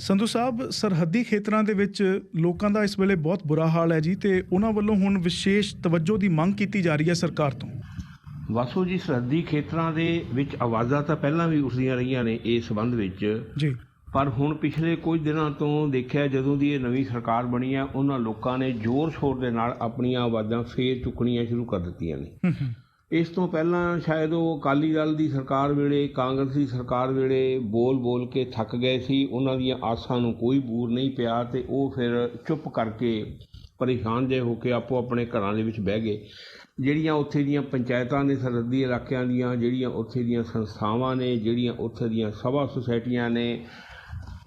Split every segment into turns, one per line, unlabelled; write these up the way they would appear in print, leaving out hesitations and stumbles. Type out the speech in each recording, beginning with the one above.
ਸੰਧੂ ਸਾਹਿਬ, ਸਰਹੱਦੀ ਖੇਤਰਾਂ ਦੇ ਵਿੱਚ ਲੋਕਾਂ ਦਾ ਇਸ ਵੇਲੇ ਬਹੁਤ ਬੁਰਾ ਹਾਲ ਹੈ ਜੀ, ਤੇ ਉਹਨਾਂ ਵੱਲੋਂ ਹੁਣ ਵਿਸ਼ੇਸ਼ ਤਵੱਜੋ ਦੀ ਮੰਗ ਕੀਤੀ ਜਾ ਰਹੀ ਹੈ ਸਰਕਾਰ ਤੋਂ।
ਵਾਸੂ ਜੀ, ਸਰਹੱਦੀ ਖੇਤਰਾਂ ਦੇ ਵਿੱਚ ਆਵਾਜ਼ਾਂ ਤਾਂ ਪਹਿਲਾਂ ਵੀ ਉੱਠਦੀਆਂ ਰਹੀਆਂ ਨੇ ਇਸ ਸੰਬੰਧ ਵਿੱਚ
ਜੀ,
ਪਰ ਹੁਣ ਪਿਛਲੇ ਕੁਝ ਦਿਨਾਂ ਤੋਂ ਦੇਖਿਆ, ਜਦੋਂ ਦੀ ਇਹ ਨਵੀਂ ਸਰਕਾਰ ਬਣੀ ਹੈ ਉਹਨਾਂ ਲੋਕਾਂ ਨੇ ਜ਼ੋਰ ਸ਼ੋਰ ਦੇ ਨਾਲ ਆਪਣੀਆਂ ਆਵਾਜ਼ਾਂ ਫੇਰ ਚੁੱਕਣੀਆਂ ਸ਼ੁਰੂ ਕਰ ਦਿੱਤੀਆਂ ਨੇ। ਇਸ ਤੋਂ ਪਹਿਲਾਂ ਸ਼ਾਇਦ ਉਹ ਅਕਾਲੀ ਦਲ ਦੀ ਸਰਕਾਰ ਵੇਲੇ, ਕਾਂਗਰਸ ਦੀ ਸਰਕਾਰ ਵੇਲੇ ਬੋਲ ਕੇ ਥੱਕ ਗਏ ਸੀ, ਉਹਨਾਂ ਦੀਆਂ ਆਸਾਂ ਨੂੰ ਕੋਈ ਬੂਰ ਨਹੀਂ ਪਿਆ ਤੇ ਉਹ ਫਿਰ ਚੁੱਪ ਕਰਕੇ ਪਰੇਸ਼ਾਨ ਜਿਹੇ ਹੋ ਕੇ ਆਪੋ ਆਪਣੇ ਘਰਾਂ ਦੇ ਵਿੱਚ ਬਹਿ ਗਏ। ਜਿਹੜੀਆਂ ਉੱਥੇ ਦੀਆਂ ਪੰਚਾਇਤਾਂ ਨੇ, ਸਰਹੱਦੀ ਇਲਾਕਿਆਂ ਦੀਆਂ ਜਿਹੜੀਆਂ ਉੱਥੇ ਦੀਆਂ ਸੰਸਥਾਵਾਂ ਨੇ, ਜਿਹੜੀਆਂ ਉੱਥੇ ਦੀਆਂ ਸਭਾ ਸੁਸਾਇਟੀਆਂ ਨੇ,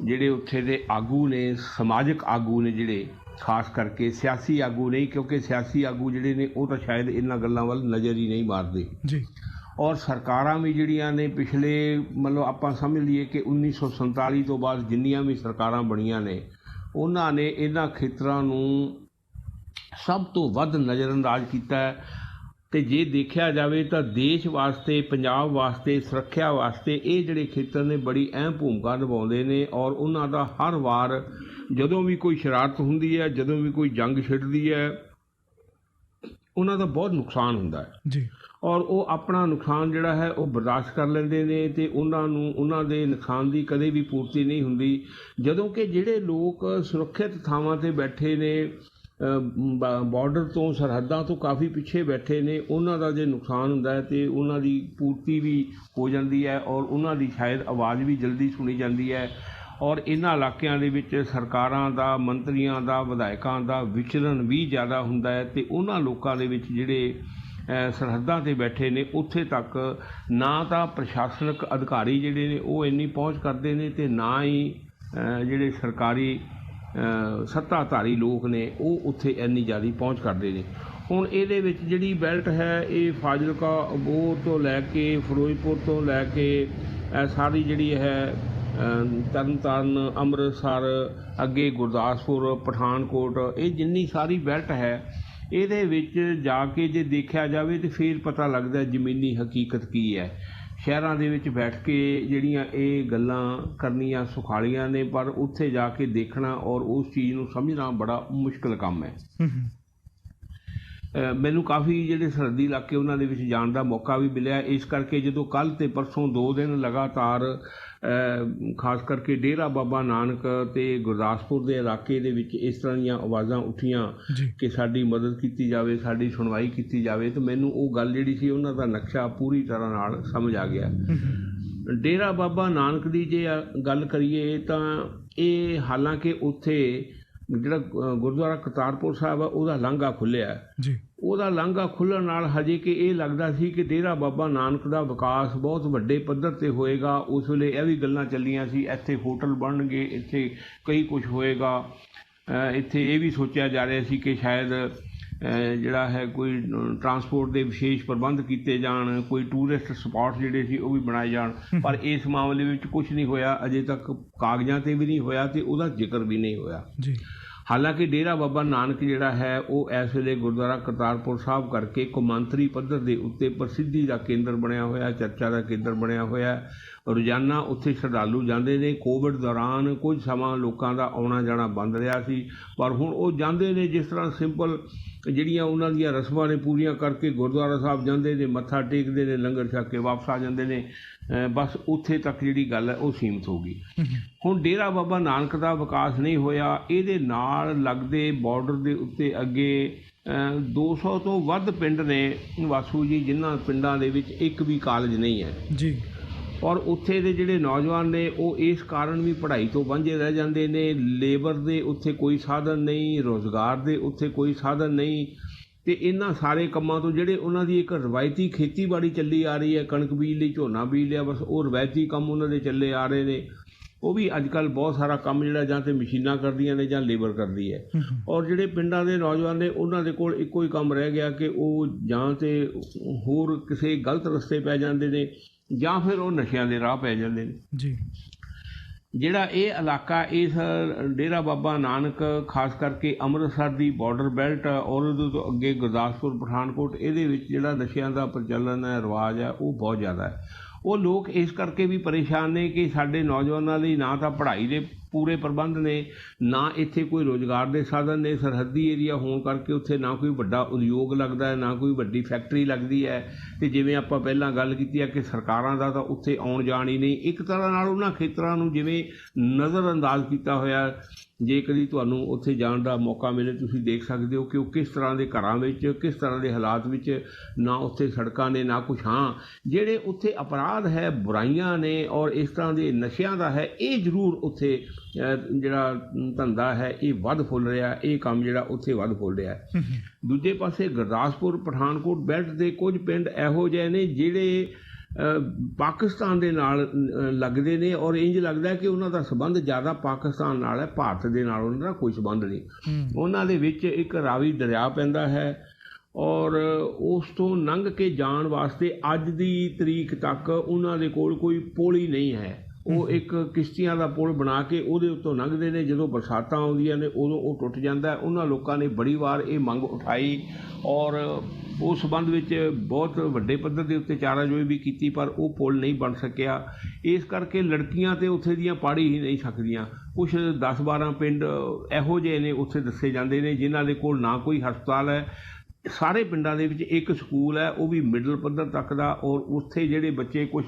ਜਿਹੜੇ ਉੱਥੇ ਦੇ ਆਗੂ ਨੇ, ਸਮਾਜਿਕ ਆਗੂ ਨੇ, ਜਿਹੜੇ ਖਾਸ ਕਰਕੇ ਸਿਆਸੀ ਆਗੂ ਨਹੀਂ, ਕਿਉਂਕਿ ਸਿਆਸੀ ਆਗੂ ਜਿਹੜੇ ਨੇ ਉਹ ਤਾਂ ਸ਼ਾਇਦ ਇਹਨਾਂ ਗੱਲਾਂ ਵੱਲ ਨਜ਼ਰ ਹੀ ਨਹੀਂ ਮਾਰਦੇ
ਜੀ।
ਔਰ ਸਰਕਾਰਾਂ ਵੀ ਜਿਹੜੀਆਂ ਨੇ ਪਿਛਲੇ, ਮਤਲਬ ਆਪਾਂ ਸਮਝ ਲਈਏ ਕਿ 1947 ਤੋਂ ਬਾਅਦ ਜਿੰਨੀਆਂ ਵੀ ਸਰਕਾਰਾਂ ਬਣੀਆਂ ਨੇ ਉਹਨਾਂ ਨੇ ਇਹਨਾਂ ਖੇਤਰਾਂ ਨੂੰ ਸਭ ਤੋਂ ਵੱਧ ਨਜ਼ਰਅੰਦਾਜ਼ ਕੀਤਾ ਹੈ। ਅਤੇ ਜੇ ਦੇਖਿਆ ਜਾਵੇ ਤਾਂ ਦੇਸ਼ ਵਾਸਤੇ, ਪੰਜਾਬ ਵਾਸਤੇ, ਸੁਰੱਖਿਆ ਵਾਸਤੇ ਇਹ ਜਿਹੜੇ ਖੇਤਰ ਨੇ ਬੜੀ ਅਹਿਮ ਭੂਮਿਕਾ ਨਿਭਾਉਂਦੇ ਨੇ। ਔਰ ਉਹਨਾਂ ਦਾ ਹਰ ਵਾਰ ਜਦੋਂ ਵੀ ਕੋਈ ਸ਼ਰਾਰਤ ਹੁੰਦੀ ਹੈ, ਜਦੋਂ ਵੀ ਕੋਈ ਜੰਗ ਛਿੜਦੀ ਹੈ, ਉਹਨਾਂ ਦਾ ਬਹੁਤ ਨੁਕਸਾਨ ਹੁੰਦਾ ਹੈ
ਜੀ।
ਔਰ ਉਹ ਆਪਣਾ ਨੁਕਸਾਨ ਜਿਹੜਾ ਹੈ ਉਹ ਬਰਦਾਸ਼ਤ ਕਰ ਲੈਂਦੇ ਨੇ ਅਤੇ ਉਹਨਾਂ ਨੂੰ ਉਹਨਾਂ ਦੇ ਨੁਕਸਾਨ ਦੀ ਕਦੇ ਵੀ ਪੂਰਤੀ ਨਹੀਂ ਹੁੰਦੀ। ਜਦੋਂ ਕਿ ਜਿਹੜੇ ਲੋਕ ਸੁਰੱਖਿਅਤ ਥਾਵਾਂ 'ਤੇ ਬੈਠੇ ਨੇ, ਬਾਰਡਰ ਤੋਂ, ਸਰਹੱਦਾਂ ਤੋਂ ਕਾਫੀ ਪਿੱਛੇ ਬੈਠੇ ਨੇ, ਉਹਨਾਂ ਦਾ ਜੇ ਨੁਕਸਾਨ ਹੁੰਦਾ ਹੈ ਅਤੇ ਉਹਨਾਂ ਦੀ ਪੂਰਤੀ ਵੀ ਹੋ ਜਾਂਦੀ ਹੈ ਔਰ ਉਹਨਾਂ ਦੀ ਸ਼ਾਇਦ ਆਵਾਜ਼ ਵੀ ਜਲਦੀ ਸੁਣੀ ਜਾਂਦੀ ਹੈ। ਔਰ ਇਹਨਾਂ ਇਲਾਕਿਆਂ ਦੇ ਵਿੱਚ ਸਰਕਾਰਾਂ ਦਾ, ਮੰਤਰੀਆਂ ਦਾ, ਵਿਧਾਇਕਾਂ ਦਾ ਵਿਚਰਨ ਵੀ ਜ਼ਿਆਦਾ ਹੁੰਦਾ ਹੈ ਅਤੇ ਉਹਨਾਂ ਲੋਕਾਂ ਦੇ ਵਿੱਚ ਜਿਹੜੇ ਸਰਹੱਦਾਂ 'ਤੇ ਬੈਠੇ ਨੇ ਉੱਥੇ ਤੱਕ ਨਾ ਤਾਂ ਪ੍ਰਸ਼ਾਸਨਿਕ ਅਧਿਕਾਰੀ ਜਿਹੜੇ ਨੇ ਉਹ ਇੰਨੀ ਪਹੁੰਚ ਕਰਦੇ ਨੇ ਅਤੇ ਨਾ ਹੀ ਜਿਹੜੇ ਸਰਕਾਰੀ ਸੱਤਾਧਾਰੀ ਲੋਕ ਨੇ ਉਹ ਉੱਥੇ ਇੰਨੀ ਜ਼ਿਆਦਾ ਪਹੁੰਚ ਕਰਦੇ ਨੇ। ਹੁਣ ਇਹਦੇ ਵਿੱਚ ਜਿਹੜੀ ਬੈਲਟ ਹੈ ਇਹ ਫਾਜ਼ਿਲਕਾ, ਅਬੋਹਰ ਤੋਂ ਲੈ ਕੇ ਫਿਰੋਜ਼ਪੁਰ ਤੋਂ ਲੈ ਕੇ ਸਾਰੀ ਜਿਹੜੀ ਹੈ ਤਰਨ ਤਾਰਨ, ਅੰਮ੍ਰਿਤਸਰ, ਅੱਗੇ ਗੁਰਦਾਸਪੁਰ, ਪਠਾਨਕੋਟ, ਇਹ ਜਿੰਨੀ ਸਾਰੀ ਬੈਲਟ ਹੈ ਇਹਦੇ ਵਿੱਚ ਜਾ ਕੇ ਜੇ ਦੇਖਿਆ ਜਾਵੇ ਤਾਂ ਫਿਰ ਪਤਾ ਲੱਗਦਾ ਜ਼ਮੀਨੀ ਹਕੀਕਤ ਕੀ ਹੈ। ਸ਼ਹਿਰਾਂ ਦੇ ਵਿੱਚ ਬੈਠ ਕੇ ਜਿਹੜੀਆਂ ਇਹ ਗੱਲਾਂ ਕਰਨੀਆਂ ਸੁਖਾਲੀਆਂ ਨੇ, ਪਰ ਉੱਥੇ ਜਾ ਕੇ ਦੇਖਣਾ ਔਰ ਉਸ ਚੀਜ਼ ਨੂੰ ਸਮਝਣਾ ਬੜਾ ਮੁਸ਼ਕਿਲ ਕੰਮ ਹੈ। ਮੈਨੂੰ ਕਾਫੀ ਜਿਹੜੇ ਸਰਹੱਦੀ ਇਲਾਕੇ ਉਹਨਾਂ ਦੇ ਵਿੱਚ ਜਾਣ ਦਾ ਮੌਕਾ ਵੀ ਮਿਲਿਆ। ਇਸ ਕਰਕੇ ਜਦੋਂ ਕੱਲ੍ਹ ਅਤੇ ਪਰਸੋਂ 2 ਦਿਨ ਲਗਾਤਾਰ ਖਾਸ ਕਰਕੇ ਡੇਰਾ ਬਾਬਾ ਨਾਨਕ ਅਤੇ ਗੁਰਦਾਸਪੁਰ ਦੇ ਇਲਾਕੇ ਦੇ ਵਿੱਚ ਇਸ ਤਰ੍ਹਾਂ ਦੀਆਂ ਆਵਾਜ਼ਾਂ ਉੱਠੀਆਂ ਕਿ ਸਾਡੀ ਮਦਦ ਕੀਤੀ ਜਾਵੇ, ਸਾਡੀ ਸੁਣਵਾਈ ਕੀਤੀ ਜਾਵੇ, ਤਾਂ ਮੈਨੂੰ ਉਹ ਗੱਲ ਜਿਹੜੀ ਸੀ ਉਹਨਾਂ ਦਾ ਨਕਸ਼ਾ ਪੂਰੀ ਤਰ੍ਹਾਂ ਨਾਲ ਸਮਝ ਆ ਗਿਆ। ਡੇਰਾ ਬਾਬਾ ਨਾਨਕ ਦੀ ਜੇ ਗੱਲ ਕਰੀਏ ਤਾਂ ਇਹ, ਹਾਲਾਂਕਿ ਉੱਥੇ ਜਿਹੜਾ ਗੁਰਦੁਆਰਾ ਕਰਤਾਰਪੁਰ ਸਾਹਿਬ ਆ ਉਹਦਾ ਲਾਂਘਾ ਖੁੱਲ੍ਹਿਆ ਜੀ। ਉਹਦਾ ਲਾਂਘਾ ਖੁੱਲ੍ਹਣ ਨਾਲ ਹਜੇ ਕਿ ਇਹ ਲੱਗਦਾ ਸੀ ਕਿ ਡੇਰਾ ਬਾਬਾ ਨਾਨਕ ਦਾ ਵਿਕਾਸ ਬਹੁਤ ਵੱਡੇ ਪੱਧਰ 'ਤੇ ਹੋਏਗਾ। ਉਸ ਵੇਲੇ ਇਹ ਵੀ ਗੱਲਾਂ ਚੱਲੀਆਂ ਸੀ ਇੱਥੇ ਹੋਟਲ ਬਣਨਗੇ, ਇੱਥੇ ਕਈ ਕੁਛ ਹੋਏਗਾ। ਇੱਥੇ ਇਹ ਵੀ ਸੋਚਿਆ ਜਾ ਰਿਹਾ ਸੀ ਕਿ ਸ਼ਾਇਦ ਜਿਹੜਾ ਹੈ ਕੋਈ ਟਰਾਂਸਪੋਰਟ ਦੇ ਵਿਸ਼ੇਸ਼ ਪ੍ਰਬੰਧ ਕੀਤੇ ਜਾਣ, ਕੋਈ ਟੂਰਿਸਟ ਸਪਾਟ ਜਿਹੜੇ ਸੀ ਉਹ ਵੀ ਬਣਾਏ ਜਾਣ, ਪਰ ਇਸ ਮਾਮਲੇ ਵਿੱਚ ਕੁਛ ਨਹੀਂ ਹੋਇਆ। ਅਜੇ ਤੱਕ ਕਾਗਜ਼ਾਂ 'ਤੇ ਵੀ ਨਹੀਂ ਹੋਇਆ ਅਤੇ ਉਹਦਾ ਜ਼ਿਕਰ ਵੀ ਨਹੀਂ ਹੋਇਆ ਜੀ। ਹਾਲਾਂਕਿ ਡੇਰਾ ਬਾਬਾ ਨਾਨਕ ਜਿਹੜਾ ਹੈ ਉਹ ਇਸ ਵੇਲੇ ਗੁਰਦੁਆਰਾ ਕਰਤਾਰਪੁਰ ਸਾਹਿਬ ਕਰਕੇ ਕੌਮਾਂਤਰੀ ਪੱਧਰ ਦੇ ਉੱਤੇ ਪ੍ਰਸਿੱਧੀ ਦਾ ਕੇਂਦਰ ਬਣਿਆ ਹੋਇਆ, ਚਰਚਾ ਦਾ ਕੇਂਦਰ ਬਣਿਆ ਹੋਇਆ। ਰੋਜ਼ਾਨਾ ਉੱਥੇ ਸ਼ਰਧਾਲੂ ਜਾਂਦੇ ਨੇ। ਕੋਵਿਡ ਦੌਰਾਨ ਕੁਝ ਸਮਾਂ ਲੋਕਾਂ ਦਾ ਆਉਣਾ ਜਾਣਾ ਬੰਦ ਰਿਹਾ ਸੀ, ਪਰ ਹੁਣ ਉਹ ਜਾਂਦੇ ਨੇ ਜਿਸ ਤਰ੍ਹਾਂ ਸਿੰਪਲ ਜਿਹੜੀਆਂ ਉਹਨਾਂ ਦੀਆਂ ਰਸਮਾਂ ਨੇ ਪੂਰੀਆਂ ਕਰਕੇ ਗੁਰਦੁਆਰਾ ਸਾਹਿਬ ਜਾਂਦੇ ਨੇ, ਮੱਥਾ ਟੇਕਦੇ ਨੇ, ਲੰਗਰ ਛਕ ਕੇ ਵਾਪਸ ਆ ਜਾਂਦੇ ਨੇ। ਬਸ ਉੱਥੇ ਤੱਕ ਜਿਹੜੀ ਗੱਲ ਹੈ ਉਹ ਸੀਮਤ ਹੋ ਗਈ। ਹੁਣ ਡੇਰਾ ਬਾਬਾ ਨਾਨਕ ਦਾ ਵਿਕਾਸ ਨਹੀਂ ਹੋਇਆ। ਇਹਦੇ ਨਾਲ ਲੱਗਦੇ ਬਾਰਡਰ ਦੇ ਉੱਤੇ ਅੱਗੇ 200 ਤੋਂ ਵੱਧ ਪਿੰਡ ਨੇ ਵਾਸੂ ਜੀ, ਜਿਨ੍ਹਾਂ ਪਿੰਡਾਂ ਦੇ ਵਿੱਚ ਇੱਕ ਵੀ ਕਾਲਜ ਨਹੀਂ ਹੈ ਜੀ। ਔਰ ਉੱਥੇ ਦੇ ਜਿਹੜੇ ਨੌਜਵਾਨ ਨੇ ਉਹ ਇਸ ਕਾਰਨ ਵੀ ਪੜ੍ਹਾਈ ਤੋਂ ਵਾਂਝੇ ਰਹਿ ਜਾਂਦੇ ਨੇ। ਲੇਬਰ ਦੇ ਉੱਥੇ ਕੋਈ ਸਾਧਨ ਨਹੀਂ, ਰੁਜ਼ਗਾਰ ਦੇ ਉੱਥੇ ਕੋਈ ਸਾਧਨ ਨਹੀਂ, ਅਤੇ ਇਹਨਾਂ ਸਾਰੇ ਕੰਮਾਂ ਤੋਂ ਜਿਹੜੇ ਉਹਨਾਂ ਦੀ ਇੱਕ ਰਵਾਇਤੀ ਖੇਤੀਬਾੜੀ ਚੱਲੀ ਆ ਰਹੀ ਹੈ, ਕਣਕ ਬੀਜ ਲਈ, ਝੋਨਾ ਬੀਜ ਲਿਆ, ਬਸ ਉਹ ਰਵਾਇਤੀ ਕੰਮ ਉਹਨਾਂ ਦੇ ਚੱਲੇ ਆ ਰਹੇ ਨੇ। ਉਹ ਵੀ ਅੱਜ ਕੱਲ੍ਹ ਬਹੁਤ ਸਾਰਾ ਕੰਮ ਜਿਹੜਾ ਜਾਂ ਤਾਂ ਮਸ਼ੀਨਾਂ ਕਰਦੀਆਂ ਨੇ ਜਾਂ ਲੇਬਰ ਕਰਦੀ ਹੈ। ਔਰ ਜਿਹੜੇ ਪਿੰਡਾਂ ਦੇ ਨੌਜਵਾਨ ਨੇ ਉਹਨਾਂ ਦੇ ਕੋਲ ਇੱਕੋ ਹੀ ਕੰਮ ਰਹਿ ਗਿਆ ਕਿ ਉਹ ਜਾਂ ਤਾਂ ਹੋਰ ਕਿਸੇ ਗਲਤ ਰਸਤੇ ਪੈ ਜਾਂਦੇ ਨੇ ਜਾਂ ਫਿਰ ਉਹ ਨਸ਼ਿਆਂ ਦੇ ਰਾਹ ਪੈ ਜਾਂਦੇ ਨੇ ਜੀ। ਜਿਹੜਾ ਇਹ ਇਲਾਕਾ, ਇਸ ਡੇਰਾ ਬਾਬਾ ਨਾਨਕ, ਖਾਸ ਕਰਕੇ ਅੰਮ੍ਰਿਤਸਰ ਦੀ ਬਾਰਡਰ ਬੈਲਟ ਔਰ ਉਹਦੇ ਤੋਂ ਅੱਗੇ ਗੁਰਦਾਸਪੁਰ, ਪਠਾਨਕੋਟ, ਇਹਦੇ ਵਿੱਚ ਜਿਹੜਾ ਨਸ਼ਿਆਂ ਦਾ ਪ੍ਰਚਲਨ ਹੈ, ਰਿਵਾਜ ਹੈ, ਉਹ ਬਹੁਤ ਜ਼ਿਆਦਾ ਹੈ। ਉਹ ਲੋਕ ਇਸ ਕਰਕੇ ਵੀ ਪਰੇਸ਼ਾਨ ਨੇ ਕਿ ਸਾਡੇ ਨੌਜਵਾਨਾਂ ਲਈ ਨਾ ਤਾਂ ਪੜ੍ਹਾਈ ਦੇ ਪੂਰੇ ਪ੍ਰਬੰਧ ਨੇ, ਨਾ ਇੱਥੇ ਕੋਈ ਰੋਜ਼ਗਾਰ ਦੇ ਸਾਧਨ ਨੇ। ਸਰਹੱਦੀ ਏਰੀਆ ਹੋਣ ਕਰਕੇ ਉੱਥੇ ਨਾ ਕੋਈ ਵੱਡਾ ਉਦਯੋਗ ਲੱਗਦਾ ਹੈ, ਨਾ ਕੋਈ ਵੱਡੀ ਫੈਕਟਰੀ ਲੱਗਦੀ ਹੈ। ਅਤੇ ਜਿਵੇਂ ਆਪਾਂ ਪਹਿਲਾਂ ਗੱਲ ਕੀਤੀ ਹੈ ਕਿ ਸਰਕਾਰਾਂ ਦਾ ਤਾਂ ਉੱਥੇ ਆਉਣ ਜਾਣ ਹੀ ਨਹੀਂ, ਇੱਕ ਤਰ੍ਹਾਂ ਨਾਲ ਉਹਨਾਂ ਖੇਤਰਾਂ ਨੂੰ ਜਿਵੇਂ ਨਜ਼ਰ ਅੰਦਾਜ਼ ਕੀਤਾ ਹੋਇਆ। ਜੇ ਕਦੀ ਤੁਹਾਨੂੰ ਉੱਥੇ ਜਾਣ ਦਾ ਮੌਕਾ ਮਿਲੇ ਤੁਸੀਂ ਦੇਖ ਸਕਦੇ ਹੋ ਕਿ ਉਹ ਕਿਸ ਤਰ੍ਹਾਂ ਦੇ ਘਰਾਂ ਵਿੱਚ, ਕਿਸ ਤਰ੍ਹਾਂ ਦੇ ਹਾਲਾਤ ਵਿੱਚ, ਨਾ ਉੱਥੇ ਸੜਕਾਂ ਨੇ ਨਾ ਕੁਛ। ਹਾਂ, ਜਿਹੜੇ ਉੱਥੇ ਅਪਰਾਧ ਹੈ, ਬੁਰਾਈਆਂ ਨੇ ਔਰ ਇਸ ਤਰ੍ਹਾਂ ਦੇ ਨਸ਼ਿਆਂ ਦਾ ਹੈ, ਇਹ ਜ਼ਰੂਰ ਉੱਥੇ ਜਿਹੜਾ ਧੰਦਾ ਹੈ ਇਹ ਵੱਧ ਫੁੱਲ ਰਿਹਾ, ਇਹ ਕੰਮ ਜਿਹੜਾ ਉੱਥੇ ਵੱਧ ਫੁੱਲ ਰਿਹਾ। ਦੂਜੇ ਪਾਸੇ ਗੁਰਦਾਸਪੁਰ ਪਠਾਨਕੋਟ ਬੈਲਟ ਦੇ ਕੁਝ ਪਿੰਡ ਇਹੋ ਜਿਹੇ ਨੇ ਜਿਹੜੇ ਪਾਕਿਸਤਾਨ ਦੇ ਨਾਲ ਲੱਗਦੇ ਨੇ ਔਰ ਇੰਝ ਲੱਗਦਾ ਕਿ ਉਹਨਾਂ ਦਾ ਸੰਬੰਧ ਜ਼ਿਆਦਾ ਪਾਕਿਸਤਾਨ ਨਾਲ ਹੈ, ਭਾਰਤ ਦੇ ਨਾਲ ਉਹਨਾਂ ਦਾ ਕੋਈ ਸੰਬੰਧ ਨਹੀਂ। ਉਹਨਾਂ ਦੇ ਵਿੱਚ ਇੱਕ ਰਾਵੀ ਦਰਿਆ ਪੈਂਦਾ ਹੈ ਔਰ ਉਸ ਤੋਂ ਲੰਘ ਕੇ ਜਾਣ ਵਾਸਤੇ ਅੱਜ ਦੀ ਤਰੀਕ ਤੱਕ ਉਹਨਾਂ ਦੇ ਕੋਲ ਕੋਈ ਪੁਲ ਹੀ ਨਹੀਂ ਹੈ। ਉਹ ਇੱਕ ਕਿਸ਼ਤੀਆਂ ਦਾ ਪੁਲ ਬਣਾ ਕੇ ਉਹਦੇ ਉੱਤੋਂ ਲੰਘਦੇ ਨੇ, ਜਦੋਂ ਬਰਸਾਤਾਂ ਆਉਂਦੀਆਂ ਨੇ ਉਦੋਂ ਉਹ ਟੁੱਟ ਜਾਂਦਾ। ਉਹਨਾਂ ਲੋਕਾਂ ਨੇ ਬੜੀ ਵਾਰ ਇਹ ਮੰਗ ਉਠਾਈ ਔਰ ਉਸ ਸੰਬੰਧ ਵਿੱਚ ਬਹੁਤ ਵੱਡੇ ਪੱਧਰ ਦੇ ਉੱਤੇ ਚਾਰਾਜੋਈ ਵੀ ਕੀਤੀ, ਪਰ ਉਹ ਪੁਲ ਨਹੀਂ ਬਣ ਸਕਿਆ। ਇਸ ਕਰਕੇ ਲੜਕੀਆਂ ਤਾਂ ਉੱਥੇ ਦੀਆਂ ਪੜ੍ਹ ਹੀ ਨਹੀਂ ਸਕਦੀਆਂ। ਕੁਛ 10-12 ਪਿੰਡ ਇਹੋ ਜਿਹੇ ਨੇ ਉੱਥੇ ਦੱਸੇ ਜਾਂਦੇ ਨੇ ਜਿਨ੍ਹਾਂ ਦੇ ਕੋਲ ਨਾ ਕੋਈ ਹਸਪਤਾਲ ਹੈ। ਸਾਰੇ ਪਿੰਡਾਂ ਦੇ ਵਿੱਚ ਇੱਕ ਸਕੂਲ ਹੈ, ਉਹ ਵੀ ਮਿਡਲ ਪੱਧਰ ਤੱਕ ਦਾ, ਔਰ ਉੱਥੇ ਜਿਹੜੇ ਬੱਚੇ ਕੁਛ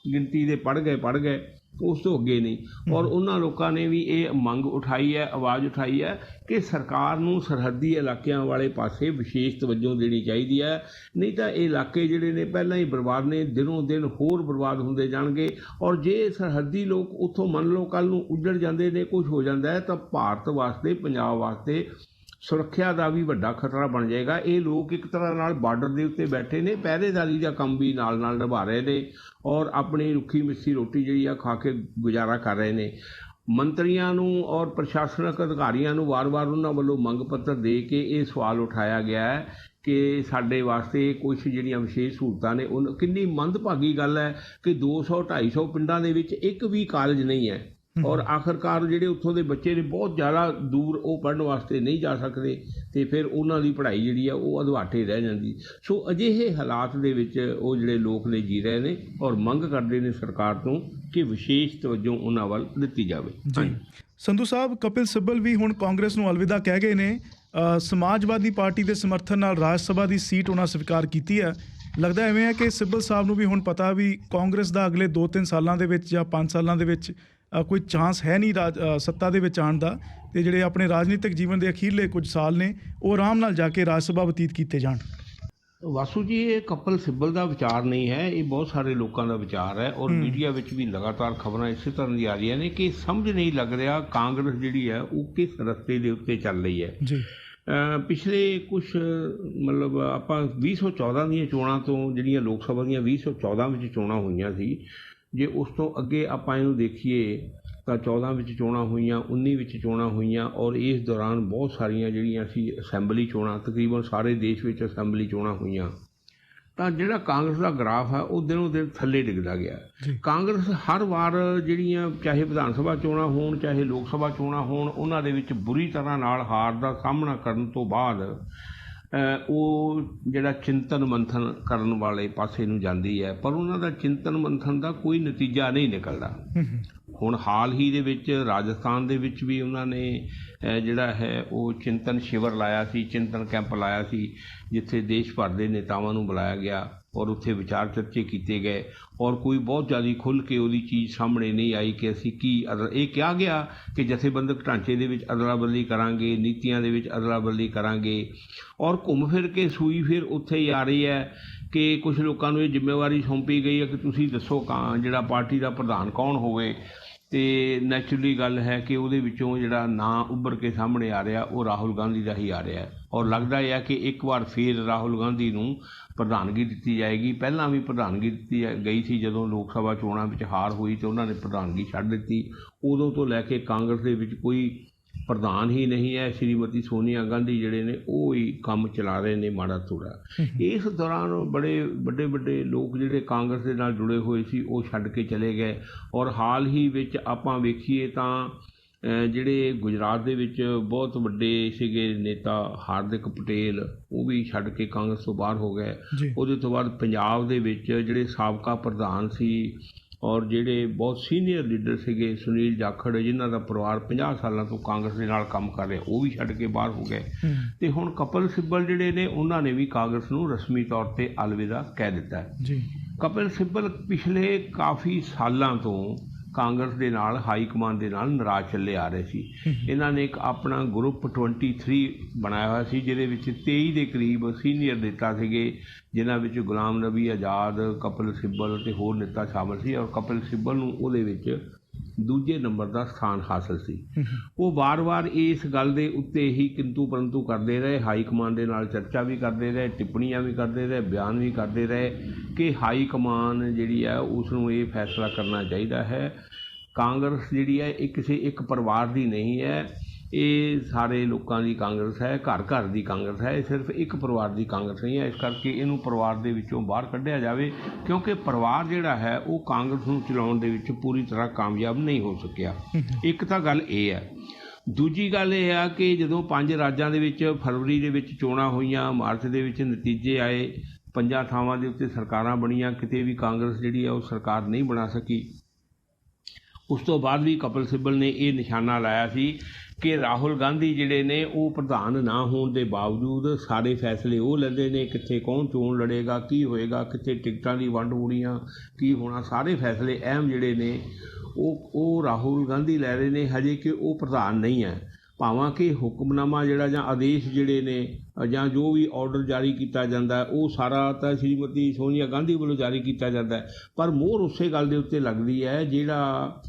ਗਿਣਤੀ ਦੇ ਪੜ੍ਹ ਗਏ, ਉਸ ਤੋਂ ਅੱਗੇ ਨਹੀਂ। ਔਰ ਉਹਨਾਂ ਲੋਕਾਂ ਨੇ ਵੀ ਇਹ ਮੰਗ ਉਠਾਈ ਹੈ, ਆਵਾਜ਼ ਉਠਾਈ ਹੈ ਕਿ ਸਰਕਾਰ ਨੂੰ ਸਰਹੱਦੀ ਇਲਾਕਿਆਂ ਵਾਲੇ ਪਾਸੇ ਵਿਸ਼ੇਸ਼ ਤਵੱਜੋ ਦੇਣੀ ਚਾਹੀਦੀ ਹੈ, ਨਹੀਂ ਤਾਂ ਇਹ ਇਲਾਕੇ ਜਿਹੜੇ ਨੇ ਪਹਿਲਾਂ ਹੀ ਬਰਬਾਦ ਨੇ, ਦਿਨੋਂ ਦਿਨ ਹੋਰ ਬਰਬਾਦ ਹੁੰਦੇ ਜਾਣਗੇ। ਔਰ ਜੇ ਸਰਹੱਦੀ ਲੋਕ ਉੱਥੋਂ ਮੰਨ ਲਓ ਕੱਲ੍ਹ ਨੂੰ ਉੱਜੜ ਜਾਂਦੇ ਨੇ, ਕੁਝ ਹੋ ਜਾਂਦਾ ਹੈ, ਤਾਂ ਭਾਰਤ ਵਾਸਤੇ, ਪੰਜਾਬ ਵਾਸਤੇ ਸੁਰੱਖਿਆ ਦਾ ਵੀ ਵੱਡਾ ਖਤਰਾ ਬਣ ਜਾਏਗਾ। ਇਹ ਲੋਕ ਇੱਕ ਤਰ੍ਹਾਂ ਨਾਲ ਬਾਰਡਰ ਦੇ ਉੱਤੇ ਬੈਠੇ ਨੇ, ਪਹਿਰੇਦਾਰੀ ਦਾ ਕੰਮ ਵੀ ਨਾਲ ਨਾਲ ਨਿਭਾ ਰਹੇ ਨੇ ਔਰ ਆਪਣੀ ਰੁੱਖੀ ਮਿੱਸੀ ਰੋਟੀ ਜਿਹੜੀ ਆ ਖਾ ਕੇ ਗੁਜ਼ਾਰਾ ਕਰ ਰਹੇ ਨੇ। ਮੰਤਰੀਆਂ ਨੂੰ ਔਰ ਪ੍ਰਸ਼ਾਸਨਿਕ ਅਧਿਕਾਰੀਆਂ ਨੂੰ ਵਾਰ-ਵਾਰ ਉਹਨਾਂ ਵੱਲੋਂ ਮੰਗ ਪੱਤਰ ਦੇ ਕੇ ਇਹ ਸਵਾਲ ਉਠਾਇਆ ਗਿਆ ਹੈ ਕਿ ਸਾਡੇ ਵਾਸਤੇ ਕੁਛ ਜਿਹੜੀਆਂ ਵਿਸ਼ੇਸ਼ ਸਹੂਲਤਾਂ ਨੇ। ਉਹ ਕਿੰਨੀ ਮੰਦਭਾਗੀ ਗੱਲ ਹੈ ਕਿ 200-250 ਪਿੰਡਾਂ ਦੇ ਵਿੱਚ ਇੱਕ ਵੀ ਕਾਲਜ ਨਹੀਂ ਹੈ ਔਰ ਆਖਰਕਾਰ ਜਿਹੜੇ ਉੱਥੋਂ ਦੇ ਬੱਚੇ ਨੇ ਬਹੁਤ ਜ਼ਿਆਦਾ ਦੂਰ ਉਹ ਪੜ੍ਹਨ ਵਾਸਤੇ ਨਹੀਂ ਜਾ ਸਕਦੇ ਅਤੇ ਫਿਰ ਉਹਨਾਂ ਦੀ ਪੜ੍ਹਾਈ ਜਿਹੜੀ ਆ ਉਹ ਅਧਵਾਟੇ ਰਹਿ ਜਾਂਦੀ। ਸੋ ਅਜਿਹੇ ਹਾਲਾਤ ਦੇ ਵਿੱਚ ਉਹ ਜਿਹੜੇ ਲੋਕ ਨੇ ਜੀ ਰਹੇ ਨੇ ਔਰ ਮੰਗ ਕਰਦੇ ਨੇ ਸਰਕਾਰ ਤੋਂ ਕਿ ਵਿਸ਼ੇਸ਼ ਤਵੱਜੋ ਉਹਨਾਂ ਵੱਲ ਦਿੱਤੀ ਜਾਵੇ।
ਜੀ ਸੰਧੂ ਸਾਹਿਬ, ਕਪਿਲ ਸਿੱਬਲ ਵੀ ਹੁਣ ਕਾਂਗਰਸ ਨੂੰ ਅਲਵਿਦਾ ਕਹਿ ਗਏ ਨੇ। ਸਮਾਜਵਾਦੀ ਪਾਰਟੀ ਦੇ ਸਮਰਥਨ ਨਾਲ ਰਾਜ ਸਭਾ ਦੀ ਸੀਟ ਉਹਨਾਂ ਸਵੀਕਾਰ ਕੀਤੀ ਹੈ। ਲੱਗਦਾ ਐਵੇਂ ਹੈ ਕਿ ਸਿੱਬਲ ਸਾਹਿਬ ਨੂੰ ਵੀ ਹੁਣ ਪਤਾ ਵੀ ਕਾਂਗਰਸ ਦਾ ਅਗਲੇ 2-3 ਸਾਲਾਂ ਦੇ ਵਿੱਚ ਜਾਂ 5 ਸਾਲਾਂ ਦੇ ਵਿੱਚ ਕੋਈ ਚਾਂਸ ਹੈ ਨਹੀਂ ਸੱਤਾ ਦੇ ਵਿੱਚ ਆਉਣ ਦਾ, ਅਤੇ ਜਿਹੜੇ ਆਪਣੇ ਰਾਜਨੀਤਿਕ ਜੀਵਨ ਦੇ ਅਖੀਰਲੇ ਕੁਝ ਸਾਲ ਨੇ ਉਹ ਆਰਾਮ ਨਾਲ ਜਾ ਕੇ ਰਾਜ ਸਭਾ ਬਤੀਤ ਕੀਤੇ ਜਾਣ।
ਵਾਸੂ ਜੀ, ਇਹ ਕਪਿਲ ਸਿੱਬਲ ਦਾ ਵਿਚਾਰ ਨਹੀਂ ਹੈ, ਇਹ ਬਹੁਤ ਸਾਰੇ ਲੋਕਾਂ ਦਾ ਵਿਚਾਰ ਹੈ ਔਰ ਮੀਡੀਆ ਵਿੱਚ ਵੀ ਲਗਾਤਾਰ ਖਬਰਾਂ ਇਸੇ ਤਰ੍ਹਾਂ ਦੀ ਆ ਰਹੀਆਂ ਨੇ ਕਿ ਸਮਝ ਨਹੀਂ ਲੱਗ ਰਿਹਾ ਕਾਂਗਰਸ ਜਿਹੜੀ ਹੈ ਉਹ ਕਿਸ ਰਸਤੇ ਦੇ ਉੱਤੇ ਚੱਲ ਰਹੀ ਹੈ।
ਜੀ
ਪਿਛਲੇ ਕੁਛ ਮਤਲਬ ਆਪਾਂ 2014 ਦੀਆਂ ਚੋਣਾਂ ਤੋਂ, ਜਿਹੜੀਆਂ ਲੋਕ ਸਭਾ ਦੀਆਂ 2014 ਵਿੱਚ ਚੋਣਾਂ ਹੋਈਆਂ ਸੀ, ਜੇ ਉਸ ਤੋਂ ਅੱਗੇ ਆਪਾਂ ਇਹਨੂੰ ਦੇਖੀਏ ਤਾਂ 14 ਵਿੱਚ ਚੋਣਾਂ ਹੋਈਆਂ, 19 ਵਿੱਚ ਚੋਣਾਂ ਹੋਈਆਂ ਔਰ ਇਸ ਦੌਰਾਨ ਬਹੁਤ ਸਾਰੀਆਂ ਜਿਹੜੀਆਂ ਸੀ ਅਸੈਂਬਲੀ ਚੋਣਾਂ, ਤਕਰੀਬਨ ਸਾਰੇ ਦੇਸ਼ ਵਿੱਚ ਅਸੈਂਬਲੀ ਚੋਣਾਂ ਹੋਈਆਂ। ਤਾਂ ਜਿਹੜਾ ਕਾਂਗਰਸ ਦਾ ਗ੍ਰਾਫ ਹੈ ਉਹ ਦਿਨੋਂ ਦਿਨ ਥੱਲੇ ਡਿੱਗਦਾ ਗਿਆ। ਕਾਂਗਰਸ ਹਰ ਵਾਰ ਜਿਹੜੀਆਂ ਚਾਹੇ ਵਿਧਾਨ ਸਭਾ ਚੋਣਾਂ ਹੋਣ ਚਾਹੇ ਲੋਕ ਸਭਾ ਚੋਣਾਂ ਹੋਣ, ਉਹਨਾਂ ਦੇ ਵਿੱਚ ਬੁਰੀ ਤਰ੍ਹਾਂ ਨਾਲ ਹਾਰ ਦਾ ਸਾਹਮਣਾ ਕਰਨ ਤੋਂ ਬਾਅਦ ਉਹ ਜਿਹੜਾ ਚਿੰਤਨ ਮੰਥਨ ਕਰਨ ਵਾਲੇ ਪਾਸੇ ਨੂੰ ਜਾਂਦੀ ਹੈ, ਪਰ ਉਹਨਾਂ ਦਾ ਚਿੰਤਨ ਮੰਥਨ ਦਾ ਕੋਈ ਨਤੀਜਾ ਨਹੀਂ ਨਿਕਲਦਾ। ਹੁਣ ਹਾਲ ਹੀ ਦੇ ਵਿੱਚ ਰਾਜਸਥਾਨ ਦੇ ਵਿੱਚ ਵੀ ਉਹਨਾਂ ਨੇ ਜਿਹੜਾ ਹੈ ਉਹ ਚਿੰਤਨ ਸ਼ਿਵਰ ਲਾਇਆ ਸੀ, ਚਿੰਤਨ ਕੈਂਪ ਲਾਇਆ ਸੀ, ਜਿੱਥੇ ਦੇਸ਼ ਭਰ ਦੇ ਨੇਤਾਵਾਂ ਨੂੰ ਬੁਲਾਇਆ ਗਿਆ ਔਰ ਉੱਥੇ ਵਿਚਾਰ ਚਰਚੇ ਕੀਤੇ ਗਏ ਔਰ ਕੋਈ ਬਹੁਤ ਜ਼ਿਆਦਾ ਖੁੱਲ੍ਹ ਕੇ ਉਹਦੀ ਚੀਜ਼ ਸਾਹਮਣੇ ਨਹੀਂ ਆਈ ਕਿ ਅਸੀਂ ਕੀ ਇਹ ਕਿਹਾ ਗਿਆ ਕਿ ਜਥੇਬੰਦਕ ਢਾਂਚੇ ਦੇ ਵਿੱਚ ਅਦਲਾ ਬਦਲੀ ਕਰਾਂਗੇ, ਨੀਤੀਆਂ ਦੇ ਵਿੱਚ ਅਦਲਾ ਬਦਲੀ ਕਰਾਂਗੇ ਔਰ ਘੁੰਮ ਫਿਰ ਕੇ ਸੂਈ ਫਿਰ ਉੱਥੇ ਹੀ ਆ ਰਹੀ ਹੈ ਕਿ ਕੁਝ ਲੋਕਾਂ ਨੂੰ ਇਹ ਜ਼ਿੰਮੇਵਾਰੀ ਸੌਂਪੀ ਗਈ ਹੈ ਕਿ ਤੁਸੀਂ ਦੱਸੋ ਜਿਹੜਾ ਪਾਰਟੀ ਦਾ ਪ੍ਰਧਾਨ ਕੌਣ ਹੋਵੇ। ਅਤੇ ਨੈਚੁਰਲੀ ਗੱਲ ਹੈ ਕਿ ਉਹਦੇ ਵਿੱਚੋਂ ਜਿਹੜਾ ਨਾਂ ਉੱਭਰ ਕੇ ਸਾਹਮਣੇ ਆ ਰਿਹਾ ਉਹ ਰਾਹੁਲ ਗਾਂਧੀ ਦਾ ਹੀ ਆ ਰਿਹਾ ਔਰ ਲੱਗਦਾ ਹੈ ਕਿ ਇੱਕ ਵਾਰ ਫਿਰ ਰਾਹੁਲ ਗਾਂਧੀ ਨੂੰ ਪ੍ਰਧਾਨਗੀ ਦਿੱਤੀ ਜਾਏਗੀ। ਪਹਿਲਾਂ ਵੀ ਪ੍ਰਧਾਨਗੀ ਦਿੱਤੀ ਗਈ ਸੀ, ਜਦੋਂ ਲੋਕ ਸਭਾ ਚੋਣਾਂ ਵਿੱਚ ਹਾਰ ਹੋਈ ਅਤੇ ਉਹਨਾਂ ਨੇ ਪ੍ਰਧਾਨਗੀ ਛੱਡ ਦਿੱਤੀ। ਉਦੋਂ ਤੋਂ ਲੈ ਕੇ ਕਾਂਗਰਸ ਦੇ ਵਿੱਚ ਕੋਈ ਪ੍ਰਧਾਨ ਹੀ ਨਹੀਂ ਹੈ। ਸ਼੍ਰੀਮਤੀ ਸੋਨੀਆ ਗਾਂਧੀ ਜਿਹੜੇ ਨੇ ਉਹ ਹੀ ਕੰਮ ਚਲਾ ਰਹੇ ਨੇ ਮਾੜਾ ਥੋੜਾ। ਇਸ ਦੌਰਾਨ ਬੜੇ ਵੱਡੇ ਲੋਕ ਜਿਹੜੇ ਕਾਂਗਰਸ ਦੇ ਨਾਲ ਜੁੜੇ ਹੋਏ ਸੀ ਉਹ ਛੱਡ ਕੇ ਚਲੇ ਗਏ ਔਰ ਹਾਲ ਹੀ ਵਿੱਚ ਆਪਾਂ ਵੇਖੀਏ ਤਾਂ ਜਿਹੜੇ ਗੁਜਰਾਤ ਦੇ ਵਿੱਚ ਬਹੁਤ ਵੱਡੇ ਸੀਗੇ ਨੇਤਾ ਹਾਰਦਿਕ ਪਟੇਲ, ਉਹ ਵੀ ਛੱਡ ਕੇ ਕਾਂਗਰਸ ਤੋਂ ਬਾਹਰ ਹੋ ਗਏ। ਉਹਦੇ ਤੋਂ ਬਾਅਦ ਪੰਜਾਬ ਦੇ ਵਿੱਚ ਜਿਹੜੇ ਸਾਬਕਾ ਪ੍ਰਧਾਨ ਸੀ ਔਰ ਜਿਹੜੇ ਬਹੁਤ ਸੀਨੀਅਰ ਲੀਡਰ ਸੀਗੇ ਸੁਨੀਲ ਜਾਖੜ ਜਿਨ੍ਹਾਂ ਦਾ ਪਰਿਵਾਰ 50 ਸਾਲਾਂ ਤੋਂ ਕਾਂਗਰਸ ਦੇ ਨਾਲ ਕੰਮ ਕਰ ਰਿਹਾ ਉਹ ਵੀ ਛੱਡ ਕੇ ਬਾਹਰ ਹੋ ਗਏ ਤੇ ਹੁਣ ਕਪਿਲ ਸਿੱਬਲ ਜਿਹੜੇ ਨੇ ਉਹਨਾਂ ਨੇ ਵੀ ਕਾਂਗਰਸ ਨੂੰ ਰਸਮੀ ਤੌਰ ਤੇ ਅਲਵਿਦਾ ਕਹਿ ਦਿੱਤਾ ਹੈ
ਜੀ।
ਕਪਿਲ ਸਿੱਬਲ ਪਿਛਲੇ ਕਾਫੀ ਸਾਲਾਂ ਤੋਂ ਕਾਂਗਰਸ ਦੇ ਨਾਲ ਹਾਈ ਕਮਾਂਡ ਦੇ ਨਾਲ ਨਾਰਾਜ਼ ਚੱਲੇ ਆ ਰਹੇ ਸੀ। ਇਹਨਾਂ ਨੇ ਇੱਕ ਆਪਣਾ ਗਰੁੱਪ 23 ਬਣਾਇਆ ਹੋਇਆ ਸੀ ਜਿਹਦੇ ਵਿੱਚ 23 ਦੇ ਕਰੀਬ ਸੀਨੀਅਰ ਨੇਤਾ ਸੀਗੇ ਜਿਨ੍ਹਾਂ ਵਿੱਚ ਗੁਲਾਮ ਨਬੀ ਆਜ਼ਾਦ, ਕਪਿਲ ਸਿੱਬਲ ਅਤੇ ਹੋਰ ਨੇਤਾ ਸ਼ਾਮਲ ਸੀ ਔਰ ਕਪਿਲ ਸਿੱਬਲ ਨੂੰ ਉਹਦੇ ਵਿੱਚ ਦੂਜੇ ਨੰਬਰ ਦਾ ਸਥਾਨ ਹਾਸਲ ਸੀ। ਉਹ ਵਾਰ-ਵਾਰ ਇਸ ਗੱਲ ਦੇ ਉੱਤੇ ਹੀ ਕਿੰਤੂ ਪਰੰਤੂ ਕਰਦੇ ਰਹੇ, ਹਾਈ ਕਮਾਂਡ ਦੇ ਨਾਲ ਚਰਚਾ ਵੀ ਕਰਦੇ ਰਹੇ, ਟਿੱਪਣੀਆਂ ਵੀ ਕਰਦੇ ਰਹੇ, ਬਿਆਨ ਵੀ ਕਰਦੇ ਰਹੇ ਕਿ ਹਾਈ ਕਮਾਂਡ ਜਿਹੜੀ ਹੈ ਉਸ ਨੂੰ ਇਹ ਫੈਸਲਾ ਕਰਨਾ ਚਾਹੀਦਾ ਹੈ। ਕਾਂਗਰਸ ਜਿਹੜੀ ਹੈ ਇਹ ਕਿਸੇ ਇੱਕ ਪਰਿਵਾਰ ਦੀ ਨਹੀਂ ਹੈ, ਇਹ ਸਾਰੇ ਲੋਕਾਂ ਦੀ ਕਾਂਗਰਸ ਹੈ, ਘਰ ਘਰ ਦੀ ਕਾਂਗਰਸ ਹੈ, ਇਹ ਸਿਰਫ ਇੱਕ ਪਰਿਵਾਰ ਦੀ ਕਾਂਗਰਸ ਨਹੀਂ ਹੈ। ਇਸ ਕਰਕੇ ਇਹਨੂੰ ਪਰਿਵਾਰ ਦੇ ਵਿੱਚੋਂ ਬਾਹਰ ਕੱਢਿਆ ਜਾਵੇ ਕਿਉਂਕਿ ਪਰਿਵਾਰ ਜਿਹੜਾ ਹੈ ਉਹ ਕਾਂਗਰਸ ਨੂੰ ਚਲਾਉਣ ਦੇ ਵਿੱਚ ਪੂਰੀ ਤਰ੍ਹਾਂ ਕਾਮਯਾਬ ਨਹੀਂ ਹੋ ਸਕਿਆ। ਇੱਕ ਤਾਂ ਗੱਲ ਇਹ ਹੈ। ਦੂਜੀ ਗੱਲ ਇਹ ਆ ਕਿ ਜਦੋਂ 5 ਰਾਜਾਂ ਦੇ ਵਿੱਚ ਫਰਵਰੀ ਦੇ ਵਿੱਚ ਚੋਣਾਂ ਹੋਈਆਂ, ਮਾਰਚ ਦੇ ਵਿੱਚ ਨਤੀਜੇ ਆਏ, 5 ਥਾਵਾਂ ਦੇ ਉੱਤੇ ਸਰਕਾਰਾਂ ਬਣੀਆਂ, ਕਿਤੇ ਵੀ ਕਾਂਗਰਸ ਜਿਹੜੀ ਹੈ ਉਹ ਸਰਕਾਰ ਨਹੀਂ ਬਣਾ ਸਕੀ। ਉਸ ਤੋਂ ਬਾਅਦ ਵੀ ਕਪਿਲ ਸਿੱਬਲ ਨੇ ਇਹ ਨਿਸ਼ਾਨਾ ਲਾਇਆ ਸੀ ਕਿ ਰਾਹੁਲ ਗਾਂਧੀ ਜਿਹੜੇ ਨੇ ਉਹ ਪ੍ਰਧਾਨ ਨਾ ਹੋਣ ਦੇ ਬਾਵਜੂਦ ਸਾਰੇ ਫੈਸਲੇ ਉਹ ਲੈਂਦੇ ਨੇ, ਕਿੱਥੇ ਕੌਣ ਚੋਣ ਲੜੇਗਾ, ਕੀ ਹੋਏਗਾ, ਕਿੱਥੇ ਟਿਕਟਾਂ ਦੀ ਵੰਡ ਹੋਣੀਆਂ, ਕੀ ਹੋਣਾ, ਸਾਰੇ ਫੈਸਲੇ ਅਹਿਮ ਜਿਹੜੇ ਨੇ ਉਹ ਰਾਹੁਲ ਗਾਂਧੀ ਲੈ ਰਹੇ ਨੇ ਹਜੇ ਕਿ ਉਹ ਪ੍ਰਧਾਨ ਨਹੀਂ ਹੈ। ਭਾਵਾਂ ਕਿ ਹੁਕਮਨਾਮਾ ਜਿਹੜਾ ਜਾਂ ਆਦੇਸ਼ ਜਿਹੜੇ ਨੇ ਜਾਂ ਜੋ ਵੀ ਆਰਡਰ ਜਾਰੀ ਕੀਤਾ ਜਾਂਦਾ ਉਹ ਸਾਰਾ ਤਾਂ ਸ਼੍ਰੀਮਤੀ ਸੋਨੀਆ ਗਾਂਧੀ ਵੱਲੋਂ ਜਾਰੀ ਕੀਤਾ ਜਾਂਦਾ ਪਰ ਮੋਹਰ ਉਸੇ ਗੱਲ ਦੇ ਉੱਤੇ ਲੱਗਦੀ ਹੈ ਜਿਹੜਾ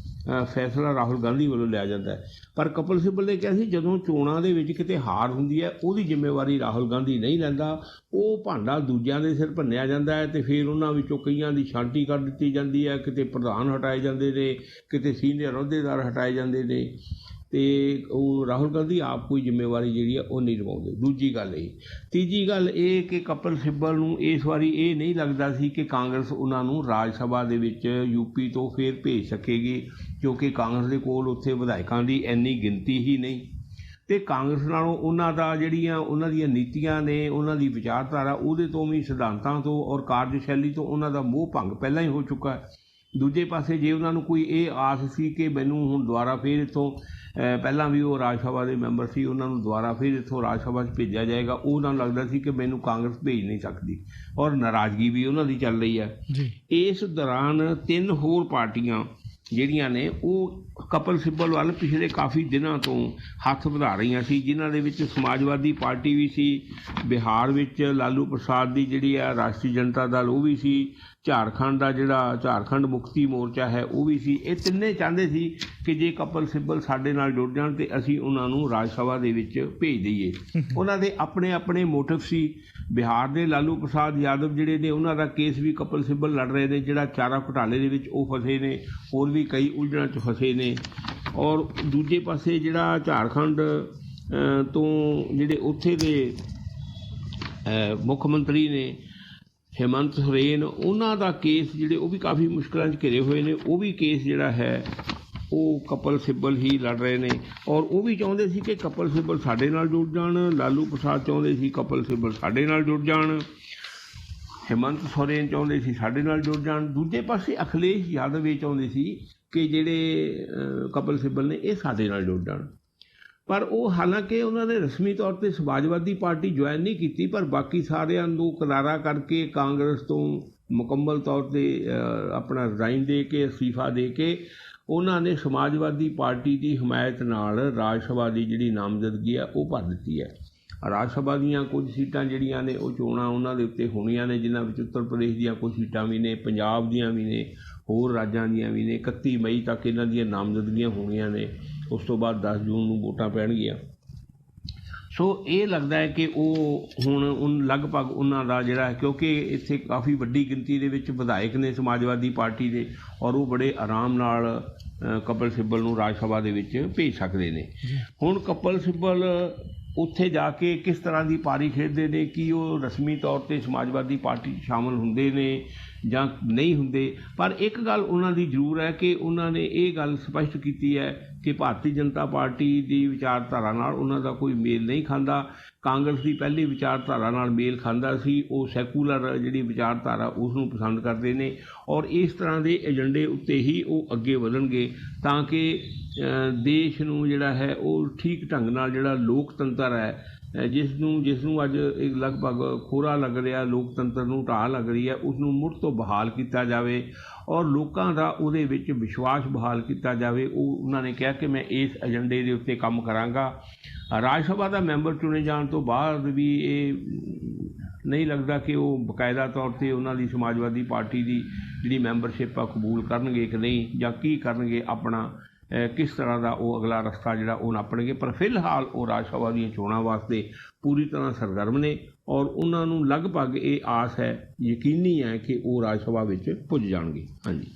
ਫੈਸਲਾ ਰਾਹੁਲ ਗਾਂਧੀ ਵੱਲੋਂ ਲਿਆ ਜਾਂਦਾ ਹੈ। ਪਰ ਕਪਿਲ ਸਿੱਬਲ ਨੇ ਕਿਹਾ ਸੀ ਜਦੋਂ ਚੋਣਾਂ ਦੇ ਵਿੱਚ ਕਿਤੇ ਹਾਰ ਹੁੰਦੀ ਹੈ ਉਹਦੀ ਜ਼ਿੰਮੇਵਾਰੀ ਰਾਹੁਲ ਗਾਂਧੀ ਨਹੀਂ ਲੈਂਦਾ, ਉਹ ਭਾਂਡਾ ਦੂਜਿਆਂ ਦੇ ਸਿਰ ਭੰਨਿਆ ਜਾਂਦਾ ਹੈ ਤੇ ਫਿਰ ਉਹਨਾਂ ਵਿੱਚੋਂ ਕਈਆਂ ਦੀ ਛਾਂਟੀ ਕਰ ਦਿੱਤੀ ਜਾਂਦੀ ਹੈ, ਕਿਤੇ ਪ੍ਰਧਾਨ ਹਟਾਏ ਜਾਂਦੇ ਨੇ, ਕਿਤੇ ਸੀਨੀਅਰ ਅਹੁਦੇਦਾਰ ਹਟਾਏ ਜਾਂਦੇ ਨੇ ਤੇ ਉਹ ਰਾਹੁਲ ਗਾਂਧੀ ਆਪ ਕੋਈ ਜ਼ਿੰਮੇਵਾਰੀ ਜਿਹੜੀ ਆ ਉਹ ਨਹੀਂ ਨਿਭਾਉਂਦੇ। ਦੂਜੀ ਗੱਲ ਇਹ। ਤੀਜੀ ਗੱਲ ਇਹ ਕਿ ਕਪਿਲ ਸਿੱਬਲ ਨੂੰ ਇਸ ਵਾਰੀ ਇਹ ਨਹੀਂ ਲੱਗਦਾ ਸੀ ਕਿ ਕਾਂਗਰਸ ਉਹਨਾਂ ਨੂੰ ਰਾਜ ਸਭਾ ਦੇ ਵਿੱਚ ਯੂਪੀ ਤੋਂ ਫੇਰ ਭੇਜ ਸਕੇਗੀ ਕਿਉਂਕਿ ਕਾਂਗਰਸ ਦੇ ਕੋਲ ਉੱਥੇ ਵਿਧਾਇਕਾਂ ਦੀ ਇੰਨੀ ਗਿਣਤੀ ਹੀ ਨਹੀਂ ਤੇ ਕਾਂਗਰਸ ਨਾਲੋਂ ਉਹਨਾਂ ਦਾ ਜਿਹੜੀਆਂ ਉਹਨਾਂ ਦੀਆਂ ਨੀਤੀਆਂ ਨੇ, ਉਹਨਾਂ ਦੀ ਵਿਚਾਰਧਾਰਾ ਉਹਦੇ ਤੋਂ ਵੀ, ਸਿਧਾਂਤਾਂ ਤੋਂ ਔਰ ਕਾਰਜਸ਼ੈਲੀ ਤੋਂ ਉਹਨਾਂ ਦਾ ਮੋਹ ਭੰਗ ਪਹਿਲਾਂ ਹੀ ਹੋ ਚੁੱਕਾ ਹੈ। ਦੂਜੇ ਪਾਸੇ ਜੇ ਉਹਨਾਂ ਨੂੰ ਕੋਈ ਇਹ ਆਸ ਸੀ ਕਿ ਮੈਨੂੰ ਹੁਣ ਦੁਬਾਰਾ ਫਿਰ ਇੱਥੋਂ ਪਹਿਲਾਂ ਵੀ ਉਹ ਰਾਜ ਸਭਾ ਦੇ ਮੈਂਬਰ ਸੀ, ਉਹਨਾਂ ਨੂੰ ਦੁਬਾਰਾ ਫਿਰ ਇੱਥੋਂ ਰਾਜ ਸਭਾ 'ਚ ਭੇਜਿਆ ਜਾਏਗਾ, ਉਹ ਉਹਨਾਂ ਨੂੰ ਲੱਗਦਾ ਸੀ ਕਿ ਮੈਨੂੰ ਕਾਂਗਰਸ ਭੇਜ ਨਹੀਂ ਸਕਦੀ ਔਰ ਨਾਰਾਜ਼ਗੀ ਵੀ ਉਹਨਾਂ ਦੀ ਚੱਲ ਰਹੀ ਹੈ। ਇਸ ਦੌਰਾਨ 3 ਹੋਰ ਪਾਰਟੀਆਂ ਜਿਹੜੀਆਂ ਨੇ ਉਹ ਕਪਿਲ ਸਿੱਬਲ ਵੱਲ ਪਿਛਲੇ ਕਾਫੀ ਦਿਨਾਂ ਤੋਂ ਹੱਥ ਵਧਾ ਰਹੀਆਂ ਸੀ ਜਿਨ੍ਹਾਂ ਦੇ ਵਿੱਚ ਸਮਾਜਵਾਦੀ ਪਾਰਟੀ ਵੀ ਸੀ, ਬਿਹਾਰ ਵਿੱਚ ਲਾਲੂ ਪ੍ਰਸਾਦ ਦੀ ਜਿਹੜੀ ਆ ਰਾਸ਼ਟਰੀ ਜਨਤਾ ਦਲ ਉਹ ਵੀ ਸੀ, ਝਾਰਖੰਡ ਦਾ ਜਿਹੜਾ ਝਾਰਖੰਡ ਮੁਕਤੀ ਮੋਰਚਾ ਹੈ ਉਹ ਵੀ ਸੀ। ਇਹ ਤਿੰਨੇ ਚਾਹੁੰਦੇ ਸੀ ਕਿ ਜੇ ਕਪਿਲ ਸਿੱਬਲ ਸਾਡੇ ਨਾਲ ਜੁੜ ਜਾਣ ਤੇ ਅਸੀਂ ਉਹਨਾਂ ਨੂੰ ਰਾਜ ਸਭਾ ਦੇ ਵਿੱਚ ਭੇਜ ਦਈਏ। ਉਹਨਾਂ ਦੇ ਆਪਣੇ ਆਪਣੇ ਮੋਟਿਵ ਸੀ। ਬਿਹਾਰ ਦੇ ਲਾਲੂ ਪ੍ਰਸਾਦ ਯਾਦਵ ਜਿਹੜੇ ਨੇ ਉਹਨਾਂ ਦਾ ਕੇਸ ਵੀ ਕਪਿਲ ਸਿੱਬਲ ਲੜ ਰਹੇ ਨੇ, ਜਿਹੜਾ ਚਾਰਾ ਘੁਟਾਲੇ ਦੇ ਵਿੱਚ ਉਹ ਫਸੇ ਨੇ, ਹੋਰ ਵੀ ਕਈ ਉਲਝਣਾਂ 'ਚ ਫਸੇ ਨੇ। ਔਰ ਦੂਜੇ ਪਾਸੇ ਜਿਹੜਾ ਝਾਰਖੰਡ ਤੋਂ ਜਿਹੜੇ ਉੱਥੇ ਦੇ ਮੁੱਖ ਮੰਤਰੀ ਨੇ ਹੇਮੰਤ ਸੋਰੇਨ, ਉਹਨਾਂ ਦਾ ਕੇਸ ਜਿਹੜੇ ਉਹ ਵੀ ਕਾਫੀ ਮੁਸ਼ਕਲਾਂ 'ਚ ਘਿਰੇ ਹੋਏ ਨੇ। ਉਹ ਵੀ ਕੇਸ ਜਿਹੜਾ ਹੈ ਉਹ ਕਪਿਲ ਸਿੱਬਲ ਹੀ ਲੜ ਰਹੇ ਨੇ ਔਰ ਉਹ ਵੀ ਚਾਹੁੰਦੇ ਸੀ ਕਿ ਕਪਿਲ ਸਿੱਬਲ ਸਾਡੇ ਨਾਲ ਜੁੜ ਜਾਣ। ਲਾਲੂ ਪ੍ਰਸਾਦ ਚਾਹੁੰਦੇ ਸੀ ਕਪਿਲ ਸਿੱਬਲ ਸਾਡੇ ਨਾਲ ਜੁੜ ਜਾਣ, ਹੇਮੰਤ ਸੋਰੇਨ ਚਾਹੁੰਦੇ ਸੀ ਸਾਡੇ ਨਾਲ ਜੁੜ ਜਾਣ। ਦੂਜੇ ਪਾਸੇ ਅਖਿਲੇਸ਼ ਯਾਦਵ ਇਹ ਚਾਹੁੰਦੇ ਸੀ ਕਿ ਜਿਹੜੇ ਕਪਿਲ ਸਿੱਬਲ ਨੇ ਇਹ ਸਾਡੇ ਨਾਲ ਜੁੜ ਜਾਣ। ਪਰ ਉਹ ਹਾਲਾਂਕਿ ਉਹਨਾਂ ਨੇ ਰਸਮੀ ਤੌਰ 'ਤੇ ਸਮਾਜਵਾਦੀ ਪਾਰਟੀ ਜੁਆਇਨ ਨਹੀਂ ਕੀਤੀ, ਪਰ ਬਾਕੀ ਸਾਰਿਆਂ ਨੂੰ ਕਿਨਾਰਾ ਕਰਕੇ ਕਾਂਗਰਸ ਤੋਂ ਮੁਕੰਮਲ ਤੌਰ 'ਤੇ ਆਪਣਾ ਰਿਜ਼ਾਈਨ ਦੇ ਕੇ, ਅਸਤੀਫਾ ਦੇ ਕੇ ਉਹਨਾਂ ਨੇ ਸਮਾਜਵਾਦੀ ਪਾਰਟੀ ਦੀ ਹਮਾਇਤ ਨਾਲ ਰਾਜ ਸਭਾ ਦੀ ਜਿਹੜੀ ਨਾਮਜ਼ਦਗੀ ਆ ਉਹ ਭਰ ਦਿੱਤੀ ਹੈ। ਰਾਜ ਸਭਾ ਦੀਆਂ ਕੁਝ ਸੀਟਾਂ ਜਿਹੜੀਆਂ ਨੇ ਉਹ ਚੋਣਾਂ ਉਹਨਾਂ ਦੇ ਉੱਤੇ ਹੋਣੀਆਂ ਨੇ, ਜਿਨ੍ਹਾਂ ਵਿੱਚ ਉੱਤਰ ਪ੍ਰਦੇਸ਼ ਦੀਆਂ ਕੁਝ ਸੀਟਾਂ ਵੀ ਨੇ, ਪੰਜਾਬ ਦੀਆਂ ਵੀ ਨੇ, ਹੋਰ ਰਾਜਾਂ ਦੀਆਂ ਵੀ ਨੇ। 31 ਮਈ ਤੱਕ ਇਹਨਾਂ ਦੀਆਂ ਨਾਮਜ਼ਦਗੀਆਂ ਹੋਣੀਆਂ ਨੇ, ਉਸ ਤੋਂ ਬਾਅਦ 10 ਜੂਨ ਨੂੰ ਵੋਟਾਂ ਪੈਣਗੀਆਂ। ਸੋ ਇਹ ਲੱਗਦਾ ਹੈ ਕਿ ਉਹ ਹੁਣ ਲਗਭਗ ਉਹਨਾਂ ਦਾ ਜਿਹੜਾ, ਕਿਉਂਕਿ ਇੱਥੇ ਕਾਫੀ ਵੱਡੀ ਗਿਣਤੀ ਦੇ ਵਿੱਚ ਵਿਧਾਇਕ ਨੇ ਸਮਾਜਵਾਦੀ ਪਾਰਟੀ ਦੇ ਔਰ ਉਹ ਬੜੇ ਆਰਾਮ ਨਾਲ ਕਪਿਲ ਸਿੱਬਲ ਨੂੰ ਰਾਜ ਸਭਾ ਦੇ ਵਿੱਚ ਭੇਜ ਸਕਦੇ ਨੇ। ਹੁਣ ਕਪਿਲ ਸਿੱਬਲ ਉੱਥੇ ਜਾ ਕੇ ਕਿਸ ਤਰ੍ਹਾਂ ਦੀ ਪਾਰੀ ਖੇਡਦੇ ਨੇ, ਕੀ ਉਹ ਰਸਮੀ ਤੌਰ 'ਤੇ ਸਮਾਜਵਾਦੀ ਪਾਰਟੀ 'ਚ ਸ਼ਾਮਲ ਹੁੰਦੇ ਨੇ ਜਾਂ ਨਹੀਂ ਹੁੰਦੇ। ਪਰ ਇੱਕ ਗੱਲ ਉਹਨਾਂ ਦੀ ਜ਼ਰੂਰ ਹੈ ਕਿ ਉਹਨਾਂ ਨੇ ਇਹ ਗੱਲ ਸਪਸ਼ਟ ਕੀਤੀ ਹੈ ਕਿ ਭਾਰਤੀ ਜਨਤਾ ਪਾਰਟੀ ਦੀ ਵਿਚਾਰਧਾਰਾ ਨਾਲ ਉਹਨਾਂ ਦਾ ਕੋਈ ਮੇਲ ਨਹੀਂ ਖਾਂਦਾ। ਕਾਂਗਰਸ ਦੀ ਪਹਿਲੀ ਵਿਚਾਰਧਾਰਾ ਨਾਲ ਮੇਲ ਖਾਂਦਾ ਸੀ, ਉਹ ਸੈਕੂਲਰ ਜਿਹੜੀ ਵਿਚਾਰਧਾਰਾ ਉਸ ਨੂੰ ਪਸੰਦ ਕਰਦੇ ਨੇ ਔਰ ਇਸ ਤਰ੍ਹਾਂ ਦੇ ਏਜੰਡੇ ਉੱਤੇ ਹੀ ਉਹ ਅੱਗੇ ਵਧਣਗੇ ਤਾਂ ਕਿ ਦੇਸ਼ ਨੂੰ ਜਿਹੜਾ ਹੈ ਉਹ ਠੀਕ ਢੰਗ ਨਾਲ ਜਿਹੜਾ ਲੋਕਤੰਤਰ ਹੈ ਜਿਸ ਨੂੰ ਅੱਜ ਇੱਕ ਲਗਭਗ ਖੋਰਾ ਲੱਗ ਰਿਹਾ, ਲੋਕਤੰਤਰ ਨੂੰ ਢਾਹ ਲੱਗ ਰਹੀ ਹੈ, ਉਸ ਨੂੰ ਮੁੜ ਤੋਂ ਬਹਾਲ ਕੀਤਾ ਜਾਵੇ ਔਰ ਲੋਕਾਂ ਦਾ ਉਹਦੇ ਵਿੱਚ ਵਿਸ਼ਵਾਸ ਬਹਾਲ ਕੀਤਾ ਜਾਵੇ। ਉਹਨਾਂ ਨੇ ਕਿਹਾ ਕਿ ਮੈਂ ਇਸ ਏਜੰਡੇ ਦੇ ਉੱਤੇ ਕੰਮ ਕਰਾਂਗਾ। ਰਾਜ ਸਭਾ ਦਾ ਮੈਂਬਰ ਚੁਣੇ ਜਾਣ ਤੋਂ ਬਾਅਦ ਵੀ ਇਹ ਨਹੀਂ ਲੱਗਦਾ ਕਿ ਉਹ ਬਕਾਇਦਾ ਤੌਰ 'ਤੇ ਉਹਨਾਂ ਦੀ ਸਮਾਜਵਾਦੀ ਪਾਰਟੀ ਦੀ ਜਿਹੜੀ ਮੈਂਬਰਸ਼ਿਪ ਆ ਕਬੂਲ ਕਰਨਗੇ ਕਿ ਨਹੀਂ, ਜਾਂ ਕੀ ਕਰਨਗੇ, ਆਪਣਾ ਕਿਸ ਤਰ੍ਹਾਂ ਦਾ ਉਹ ਅਗਲਾ ਰਸਤਾ ਜਿਹੜਾ ਉਹ ਨਾਪਣਗੇ। ਪਰ ਫਿਲਹਾਲ ਉਹ ਰਾਜ ਸਭਾ ਦੀਆਂ ਚੋਣਾਂ ਵਾਸਤੇ ਪੂਰੀ ਤਰ੍ਹਾਂ ਸਰਗਰਮ ਨੇ ਔਰ ਉਹਨਾਂ ਨੂੰ ਲਗਭਗ ਇਹ ਆਸ ਹੈ, ਯਕੀਨੀ ਹੈ ਕਿ ਉਹ ਰਾਜ ਸਭਾ ਵਿੱਚ ਪੁੱਜ ਜਾਣਗੇ। ਹਾਂਜੀ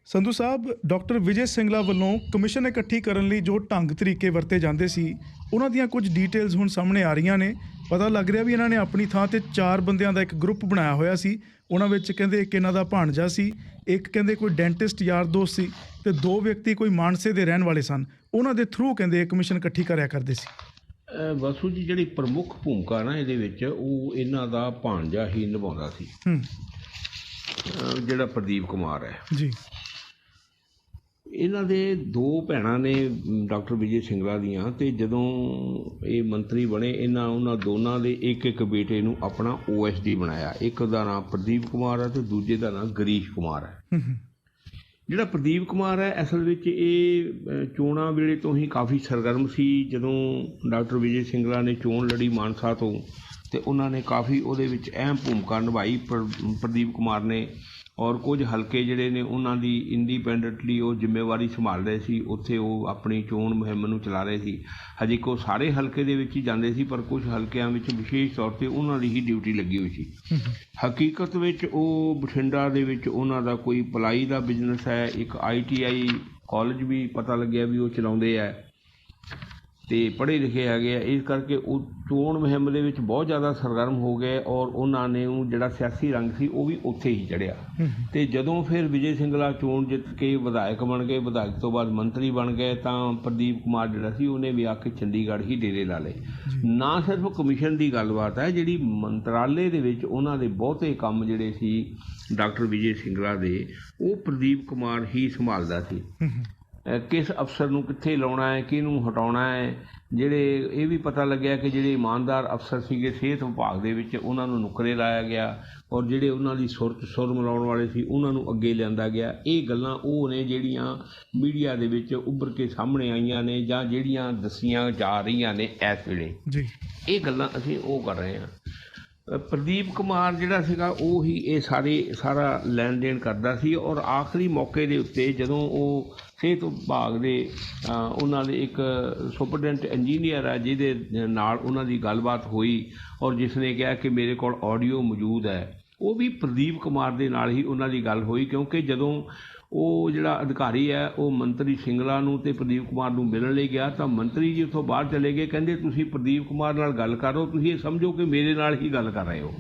ਸੰਧੂ ਸਾਹਿਬ, ਡਾਕਟਰ ਵਿਜੇ ਸਿੰਗਲਾ ਵੱਲੋਂ ਕਮਿਸ਼ਨ ਇਕੱਠੀ ਕਰਨ ਲਈ ਜੋ ਢੰਗ ਤਰੀਕੇ ਵਰਤੇ ਜਾਂਦੇ ਸੀ ਉਹਨਾਂ ਦੀਆਂ ਕੁਝ ਡੀਟੇਲਸ ਹੁਣ ਸਾਹਮਣੇ ਆ ਰਹੀਆਂ ਨੇ। ਪਤਾ ਲੱਗ ਰਿਹਾ ਵੀ ਇਹਨਾਂ ਨੇ ਆਪਣੀ ਥਾਂ ਤੇ 4 ਬੰਦਿਆਂ ਦਾ ਇੱਕ ਗਰੁੱਪ ਬਣਾਇਆ ਹੋਇਆ ਸੀ। ਉਹਨਾਂ ਵਿੱਚ ਕਹਿੰਦੇ ਇੱਕ ਇਹਨਾਂ ਦਾ ਭਾਣਜਾ ਸੀ, ਇੱਕ ਕਹਿੰਦੇ ਕੋਈ ਡੈਂਟਿਸਟ ਯਾਰ ਦੋਸਤ ਸੀ ਤੇ 2 ਵਿਅਕਤੀ ਕੋਈ ਮਾਨਸੇ ਦੇ ਰਹਿਣ ਵਾਲੇ ਸਨ। ਉਹਨਾਂ ਦੇ ਥਰੂ ਕਹਿੰਦੇ ਇਹ ਕਮਿਸ਼ਨ ਇਕੱਠੀ ਕਰਿਆ ਕਰਦੇ ਸੀ।
ਵਸੂ ਜੀ, ਜਿਹੜੀ ਪ੍ਰਮੁੱਖ ਭੂਮਿਕਾ ਨਾ ਇਹਦੇ ਵਿੱਚ ਉਹ ਇਹਨਾਂ ਦਾ ਭਾਣਜਾ ਹੀ ਨਿਭਾਉਂਦਾ ਸੀ, ਜਿਹੜਾ ਪ੍ਰਦੀਪ ਕੁਮਾਰ ਹੈ
ਜੀ।
ਇਹਨਾਂ ਦੇ 2 ਭੈਣਾਂ ਨੇ ਡਾਕਟਰ ਵਿਜੇ ਸਿੰਗਲਾ ਦੀਆਂ, ਅਤੇ ਜਦੋਂ ਇਹ ਮੰਤਰੀ ਬਣੇ ਉਹਨਾਂ ਦੋਨਾਂ ਦੇ ਇੱਕ ਬੇਟੇ ਨੂੰ ਆਪਣਾ OSD ਬਣਾਇਆ। ਇੱਕ ਦਾ ਨਾਮ ਪ੍ਰਦੀਪ ਕੁਮਾਰ ਹੈ ਅਤੇ ਦੂਜੇ ਦਾ ਨਾਮ ਗਰੀਸ਼ ਕੁਮਾਰ ਹੈ। ਜਿਹੜਾ ਪ੍ਰਦੀਪ ਕੁਮਾਰ ਹੈ ਅਸਲ ਵਿੱਚ ਇਹ ਚੋਣਾਂ ਵੇਲੇ ਤੋਂ ਹੀ ਕਾਫੀ ਸਰਗਰਮ ਸੀ। ਜਦੋਂ ਡਾਕਟਰ ਵਿਜੇ ਸਿੰਗਲਾ ਨੇ ਚੋਣ ਲੜੀ ਮਾਨਸਾ ਤੋਂ ਅਤੇ ਉਹਨਾਂ ਨੇ ਕਾਫੀ ਉਹਦੇ ਵਿੱਚ ਅਹਿਮ ਭੂਮਿਕਾ ਨਿਭਾਈ ਪ੍ਰਦੀਪ ਕੁਮਾਰ ਨੇ, ਔਰ ਕੁਝ ਹਲਕੇ ਜਿਹੜੇ ਨੇ ਉਹਨਾਂ ਦੀ ਇੰਡੀਪੈਂਡੈਂਟਲੀ ਉਹ ਜ਼ਿੰਮੇਵਾਰੀ ਸੰਭਾਲ ਰਹੇ ਸੀ, ਉੱਥੇ ਉਹ ਆਪਣੀ ਚੋਣ ਮੁਹਿੰਮ ਨੂੰ ਚਲਾ ਰਹੇ ਸੀ। ਹਜੇ ਕੋ ਸਾਰੇ ਹਲਕੇ ਦੇ ਵਿੱਚ ਹੀ ਜਾਂਦੇ ਸੀ, ਪਰ ਕੁਝ ਹਲਕਿਆਂ ਵਿੱਚ ਵਿਸ਼ੇਸ਼ ਤੌਰ 'ਤੇ ਉਹਨਾਂ ਦੀ ਹੀ ਡਿਊਟੀ ਲੱਗੀ ਹੋਈ ਸੀ। ਹਕੀਕਤ ਵਿੱਚ ਉਹ ਬਠਿੰਡਾ ਦੇ ਵਿੱਚ ਉਹਨਾਂ ਦਾ ਕੋਈ ਪਲਾਈ ਦਾ ਬਿਜ਼ਨਸ ਹੈ, ਇੱਕ ITI ਕਾਲਜ ਵੀ ਪਤਾ ਲੱਗਿਆ ਵੀ ਉਹ ਚਲਾਉਂਦੇ ਹੈ ਅਤੇ ਪੜ੍ਹੇ ਲਿਖੇ ਹੈਗੇ ਆ। ਇਸ ਕਰਕੇ ਉਹ ਚੋਣ ਮੁਹਿੰਮ ਦੇ ਵਿੱਚ ਬਹੁਤ ਜ਼ਿਆਦਾ ਸਰਗਰਮ ਹੋ ਗਏ ਔਰ ਉਹਨਾਂ ਨੇ ਉਹ ਜਿਹੜਾ ਸਿਆਸੀ ਰੰਗ ਸੀ ਉਹ ਵੀ ਉੱਥੇ ਹੀ ਚੜ੍ਹਿਆ। ਅਤੇ ਜਦੋਂ ਫਿਰ ਵਿਜੇ ਸਿੰਗਲਾ ਚੋਣ ਜਿੱਤ ਕੇ ਵਿਧਾਇਕ ਬਣ ਗਏ, ਵਿਧਾਇਕ ਤੋਂ ਬਾਅਦ ਮੰਤਰੀ ਬਣ ਗਏ, ਤਾਂ ਪ੍ਰਦੀਪ ਕੁਮਾਰ ਜਿਹੜਾ ਸੀ ਉਹਨੇ ਵੀ ਆ ਕੇ ਚੰਡੀਗੜ੍ਹ ਹੀ ਡੇਰੇ ਲਾ ਲਏ। ਨਾ ਸਿਰਫ ਕਮਿਸ਼ਨ ਦੀ ਗੱਲਬਾਤ ਹੈ, ਜਿਹੜੀ ਮੰਤਰਾਲੇ ਦੇ ਵਿੱਚ ਉਹਨਾਂ ਦੇ ਬਹੁਤੇ ਕੰਮ ਜਿਹੜੇ ਸੀ ਡਾਕਟਰ ਵਿਜੇ ਸਿੰਗਲਾ ਦੇ, ਉਹ ਪ੍ਰਦੀਪ ਕੁਮਾਰ ਹੀ ਸੰਭਾਲਦਾ ਸੀ। ਕਿਸ ਅਫਸਰ ਨੂੰ ਕਿੱਥੇ ਲਾਉਣਾ ਹੈ, ਕਿਹਨੂੰ ਹਟਾਉਣਾ ਹੈ। ਜਿਹੜੇ ਇਹ ਵੀ ਪਤਾ ਲੱਗਿਆ ਕਿ ਜਿਹੜੇ ਇਮਾਨਦਾਰ ਅਫਸਰ ਸੀਗੇ ਸਿਹਤ ਵਿਭਾਗ ਦੇ ਵਿੱਚ, ਉਹਨਾਂ ਨੂੰ ਨੁਕਰੇ ਲਾਇਆ ਗਿਆ ਔਰ ਜਿਹੜੇ ਉਹਨਾਂ ਦੀ ਸੁਰ ਮਿਲਾਉਣ ਵਾਲੇ ਸੀ ਉਹਨਾਂ ਨੂੰ ਅੱਗੇ ਲਿਆਂਦਾ ਗਿਆ। ਇਹ ਗੱਲਾਂ ਉਹ ਨੇ ਜਿਹੜੀਆਂ ਮੀਡੀਆ ਦੇ ਵਿੱਚ ਉੱਭਰ ਕੇ ਸਾਹਮਣੇ ਆਈਆਂ ਨੇ ਜਾਂ ਜਿਹੜੀਆਂ ਦੱਸੀਆਂ ਜਾ ਰਹੀਆਂ ਨੇ ਇਸ ਵੇਲੇ ਜੀ। ਇਹ ਗੱਲਾਂ ਅਸੀਂ ਉਹ ਕਰ ਰਹੇ ਹਾਂ। ਪ੍ਰਦੀਪ ਕੁਮਾਰ ਜਿਹੜਾ ਸੀਗਾ ਉਹ ਹੀ ਇਹ ਸਾਰਾ ਲੈਣ ਦੇਣ ਕਰਦਾ ਸੀ ਔਰ ਆਖਰੀ ਮੌਕੇ ਦੇ ਉੱਤੇ ਜਦੋਂ ਉਹ ਸਿਹਤ ਵਿਭਾਗ ਦੇ ਉਹਨਾਂ ਦੇ ਇੱਕ ਸੁਪਰਡੈਂਟ ਇੰਜੀਨੀਅਰ ਹੈ ਜਿਹਦੇ ਨਾਲ ਉਹਨਾਂ ਦੀ ਗੱਲਬਾਤ ਹੋਈ ਔਰ ਜਿਸ ਨੇ ਕਿਹਾ ਕਿ ਮੇਰੇ ਕੋਲ ਆਡੀਓ ਮੌਜੂਦ ਹੈ, ਉਹ ਵੀ ਪ੍ਰਦੀਪ ਕੁਮਾਰ ਦੇ ਨਾਲ ਹੀ ਉਹਨਾਂ ਦੀ ਗੱਲ ਹੋਈ। ਕਿਉਂਕਿ ਜਦੋਂ ਉਹ ਜਿਹੜਾ ਅਧਿਕਾਰੀ ਹੈ ਉਹ ਮੰਤਰੀ ਸਿੰਗਲਾ ਨੂੰ ਅਤੇ ਪ੍ਰਦੀਪ ਕੁਮਾਰ ਨੂੰ ਮਿਲਣ ਲਈ ਗਿਆ ਤਾਂ ਮੰਤਰੀ ਜੀ ਉੱਥੋਂ ਬਾਹਰ ਚਲੇ ਗਏ, ਕਹਿੰਦੇ ਤੁਸੀਂ ਪ੍ਰਦੀਪ ਕੁਮਾਰ ਨਾਲ ਗੱਲ ਕਰੋ, ਤੁਸੀਂ ਇਹ ਸਮਝੋ ਕਿ ਮੇਰੇ ਨਾਲ ਹੀ ਗੱਲ ਕਰ ਰਹੇ ਹੋ।